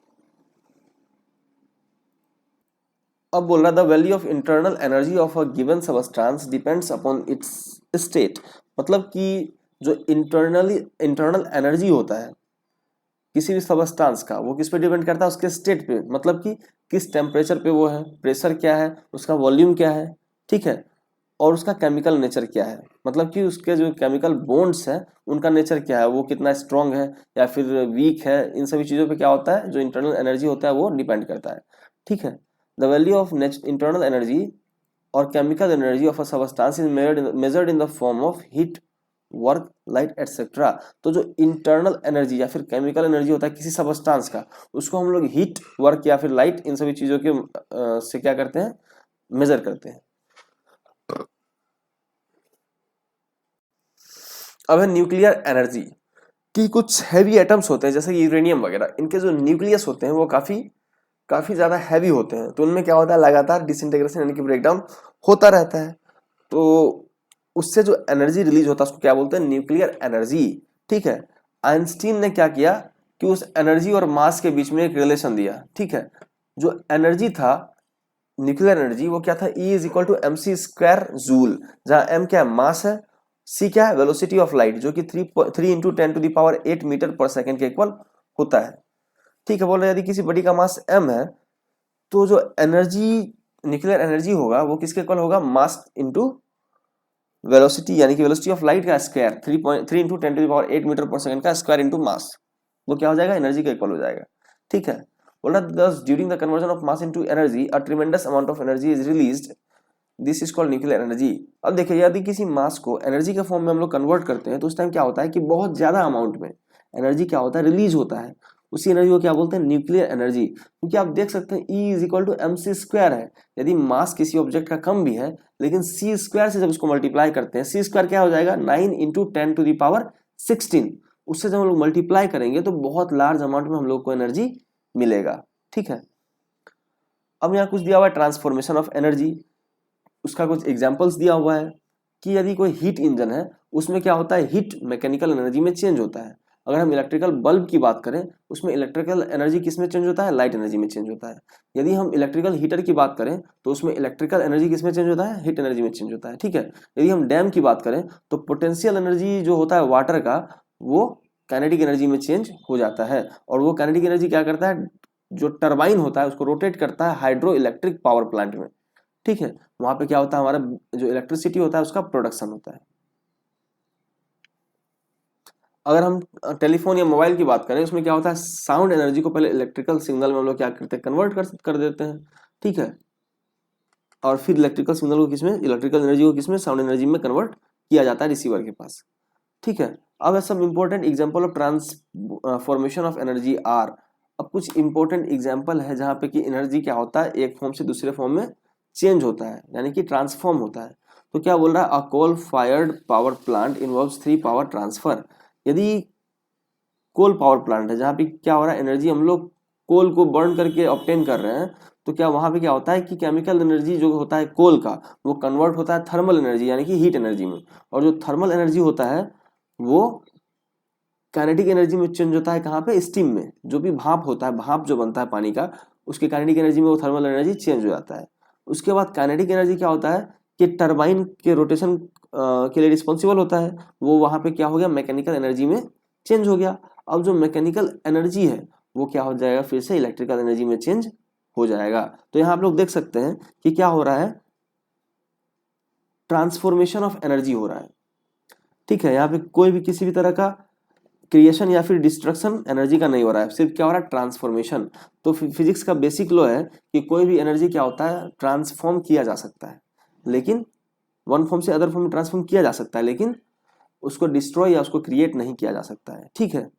अब बोल रहा है the value of internal energy of a given substance depends upon its state. मतलब कि जो इंटरनल एनर्जी होता है किसी भी सबस्टांस का, वो किस पे डिपेंड करता है, उसके स्टेट पे, मतलब कि किस टेम्परेचर पे वो है, प्रेशर क्या है, उसका वॉल्यूम क्या है। ठीक है, और उसका केमिकल नेचर क्या है, मतलब कि उसके जो केमिकल बॉन्ड्स हैं उनका नेचर क्या है, वो कितना स्ट्रॉन्ग है या फिर वीक है। इन सभी चीज़ों पे क्या होता है, जो इंटरनल एनर्जी होता है वो डिपेंड करता है। ठीक है, the value of internal energy और chemical energy of a substance is measured in the form of heat, work, light etcetera. तो जो इंटरनल एनर्जी या फिर केमिकल एनर्जी होता है किसी सबस्टांस का, उसको हम लोग हीट, वर्क या फिर लाइट, इन सभी चीज़ों के से क्या करते हैं, मेजर करते हैं। अब है न्यूक्लियर एनर्जी, कि कुछ हैवी एटम्स होते हैं जैसे यूरेनियम वगैरह, इनके जो न्यूक्लियस होते हैं वो काफ़ी काफ़ी ज़्यादा हैवी होते हैं, तो उनमें क्या होता है, लगातार डिसइंटीग्रेशन यानी कि ब्रेकडाउन होता रहता है। तो उससे जो एनर्जी रिलीज होता है उसको क्या बोलते हैं, न्यूक्लियर एनर्जी। ठीक है, आइंस्टीन ने क्या किया कि उस एनर्जी और मास के बीच में एक रिलेशन दिया। ठीक है, जो एनर्जी था न्यूक्लियर एनर्जी, वो क्या था, E is equal to mc² joule, जहाँ m क्या है, मास है, c क्या है, वेलोसिटी ऑफ लाइट, जो कि 3 इंटू 10⁸ मीटर पर सेकेंड के इक्वल होता है। ठीक है, बोल रहे यदि किसी बॉडी का मास m है तो जो एनर्जी न्यूक्लियर एनर्जी होगा वो किसके इक्वल होगा, मास इंटू वेलोसिटी, यानी कि वेलोसिटी ऑफ लाइट का स्क्वायर, 3 इंटू 10⁸ मीटर पर सेकंड का स्क्वायर इंटू मास, वो क्या हो जाएगा, एनर्जी का इक्वल हो जाएगा। ठीक है, बोला thus during the conversion of mass into energy a tremendous amount of energy is released, this is called nuclear energy। अब देखिए, यदि किसी मास को एनर्जी के फॉर्म में हम लोग कन्वर्ट करते हैं तो उस टाइम क्या होता है कि बहुत ज्यादा अमाउंट में एनर्जी क्या होता है, रिलीज होता है। उसी एनर्जी को क्या बोलते हैं, न्यूक्लियर एनर्जी। क्योंकि आप देख सकते हैं E is equal to mc² है, यदि मास किसी ऑब्जेक्ट का कम भी है लेकिन c² से जब उसको मल्टीप्लाई करते हैं, c² क्या हो जाएगा, 9 इंटू 10⁻16, उससे जब हम लोग मल्टीप्लाई करेंगे तो बहुत लार्ज अमाउंट में हम लोग को एनर्जी मिलेगा। ठीक है, अब यहाँ कुछ दिया हुआ है ट्रांसफॉर्मेशन ऑफ एनर्जी, उसका कुछ एग्जांपल्स दिया हुआ है कि यदि कोई हीट इंजन है उसमें क्या होता है, हीट मैकेनिकल एनर्जी में चेंज होता है। अगर हम इलेक्ट्रिकल बल्ब की बात करें उसमें इलेक्ट्रिकल एनर्जी किस में चेंज होता है, लाइट एनर्जी में चेंज होता है। यदि हम इलेक्ट्रिकल हीटर की बात करें तो उसमें इलेक्ट्रिकल एनर्जी किस में चेंज होता है, हीट एनर्जी में चेंज होता है। ठीक है, यदि हम डैम की बात करें तो पोटेंशियल एनर्जी जो होता है वाटर का वो काइनेटिक एनर्जी में चेंज हो जाता है, और वो काइनेटिक एनर्जी क्या करता है, जो टरबाइन होता है उसको रोटेट करता है हाइड्रो इलेक्ट्रिक पावर प्लांट में। ठीक है, वहां पे क्या होता है, हमारा जो इलेक्ट्रिसिटी होता है उसका प्रोडक्शन होता है। अगर हम टेलीफोन या मोबाइल की बात करें उसमें क्या होता है, साउंड एनर्जी को पहले इलेक्ट्रिकल सिग्नल में हम लोग क्या करते हैं, कन्वर्ट कर देते हैं। ठीक है, और फिर इलेक्ट्रिकल सिग्नल को किसमें, इलेक्ट्रिकल एनर्जी को किसमें, साउंड एनर्जी में कन्वर्ट किया जाता है रिसीवर के पास। ठीक है, अब सब important example of transformation of energy are. अब कुछ इंपॉर्टेंट एग्जांपल है जहां पे कि एनर्जी क्या होता है, एक फॉर्म से दूसरे फॉर्म में चेंज होता है, यानी कि ट्रांसफॉर्म होता है। तो क्या बोल रहा है, a coal fired power plant involves 3 power transfer. यदि कोल पावर प्लांट है जहाँ पे क्या हो रहा है, एनर्जी हम लोग कोल को बर्न करके ऑब्टेन कर रहे हैं, तो क्या वहां पे क्या होता है कि केमिकल एनर्जी जो होता है कोल का वो कन्वर्ट होता है थर्मल एनर्जी यानी कि हीट एनर्जी में, और जो थर्मल एनर्जी होता है वो काइनेटिक एनर्जी में चेंज होता है कहाँ पे, स्टीम में। जो भी भाप होता है, भाप जो बनता है पानी का, उसके काइनेटिक एनर्जी में वो थर्मल एनर्जी चेंज हो जाता है। उसके बाद काइनेटिक एनर्जी क्या होता है कि टरबाइन के रोटेशन के लिए रिस्पॉन्सिबल होता है, वो वहां पे क्या हो गया, मैकेनिकल एनर्जी में चेंज हो गया। अब जो मैकेनिकल एनर्जी है वो क्या हो जाएगा, फिर से इलेक्ट्रिकल एनर्जी में चेंज हो जाएगा। तो यहाँ आप लोग देख सकते हैं कि क्या हो रहा है, ट्रांसफॉर्मेशन ऑफ एनर्जी हो रहा है। ठीक है, यहाँ पे कोई भी किसी भी तरह का क्रिएशन या फिर डिस्ट्रक्शन एनर्जी का नहीं हो रहा है, सिर्फ क्या हो रहा है, ट्रांसफॉर्मेशन। तो फिजिक्स का बेसिक लॉ है कि कोई भी एनर्जी क्या होता है, ट्रांसफॉर्म किया जा सकता है, लेकिन वन फॉर्म से अदर फॉर्म में ट्रांसफॉर्म किया जा सकता है, लेकिन उसको डिस्ट्रॉय या उसको क्रिएट नहीं किया जा सकता है। ठीक है,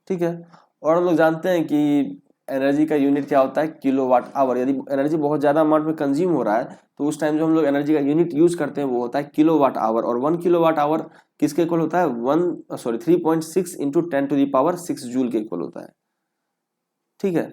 ठीक है, और हम लोग जानते हैं कि एनर्जी का यूनिट क्या होता है, किलोवाट आवर। यदि एनर्जी बहुत ज़्यादा अमाउंट में कंज्यूम हो रहा है तो उस टाइम जो हम लोग एनर्जी का यूनिट यूज करते हैं वो होता है किलोवाट आवर, और 1 किलोवाट आवर किसके इक्वल होता है, 3.6 इंटू 10⁶ जूल के इक्वल होता है। ठीक है,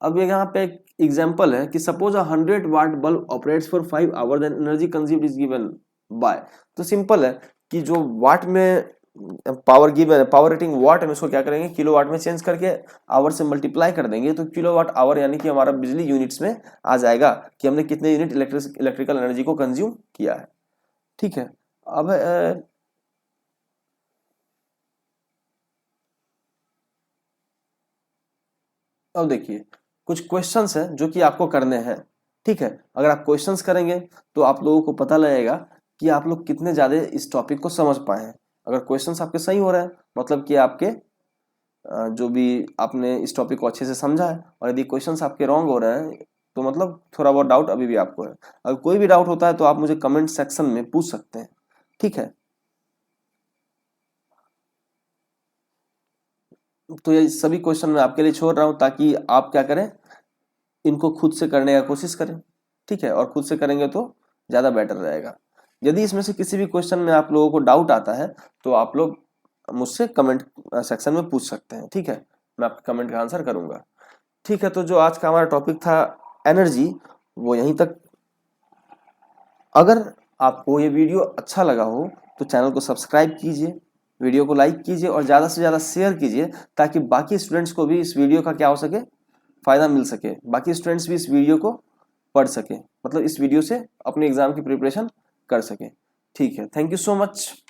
अब ये यहाँ पे एक एग्जांपल है कि suppose 100 watt bulb operates for 5 hour, then energy consumed is given by. तो सिंपल है कि जो वाट में पावर गिवन है, पावर रेटिंग वाट में, उसको क्या करेंगे, किलोवाट में चेंज करके आवर से मल्टीप्लाई कर देंगे, तो किलोवाट आवर यानी कि हमारा बिजली यूनिट्स में आ जाएगा कि हमने कितने यूनिट इलेक्ट्रिकल एनर्जी को कंज्यूम किया है। ठीक है, अब अब देखिए कुछ क्वेश्चंस हैं जो कि आपको करने हैं। ठीक है, अगर आप क्वेश्चंस करेंगे तो आप लोगों को पता लगेगा कि आप लोग कितने ज्यादा इस टॉपिक को समझ पाए हैं। अगर क्वेश्चंस आपके सही हो रहे हैं मतलब कि आपके जो भी आपने इस टॉपिक को अच्छे से समझा है, और यदि क्वेश्चंस आपके रॉन्ग हो रहे हैं तो मतलब थोड़ा बहुत डाउट अभी भी आपको है। अगर कोई भी डाउट होता है तो आप मुझे कमेंट सेक्शन में पूछ सकते हैं। ठीक है, तो ये सभी क्वेश्चन मैं आपके लिए छोड़ रहा हूं ताकि आप क्या करें, इनको खुद से करने का कोशिश करें। ठीक है, और खुद से करेंगे तो ज़्यादा बेटर रहेगा। यदि इसमें से किसी भी क्वेश्चन में आप लोगों को डाउट आता है तो आप लोग मुझसे कमेंट सेक्शन में पूछ सकते हैं। ठीक है, मैं आपके कमेंट का आंसर करूंगा। ठीक है, तो जो आज का हमारा टॉपिक था एनर्जी, वो यहीं तक। अगर आपको ये वीडियो अच्छा लगा हो तो चैनल को सब्सक्राइब कीजिए, वीडियो को लाइक कीजिए और ज़्यादा से ज़्यादा शेयर कीजिए ताकि बाकी स्टूडेंट्स को भी इस वीडियो का क्या हो सके, फायदा मिल सके, बाकी स्टूडेंट्स भी इस वीडियो को पढ़ सके, मतलब इस वीडियो से अपने एग्जाम की प्रिपरेशन कर सके। ठीक है, थैंक यू सो मच।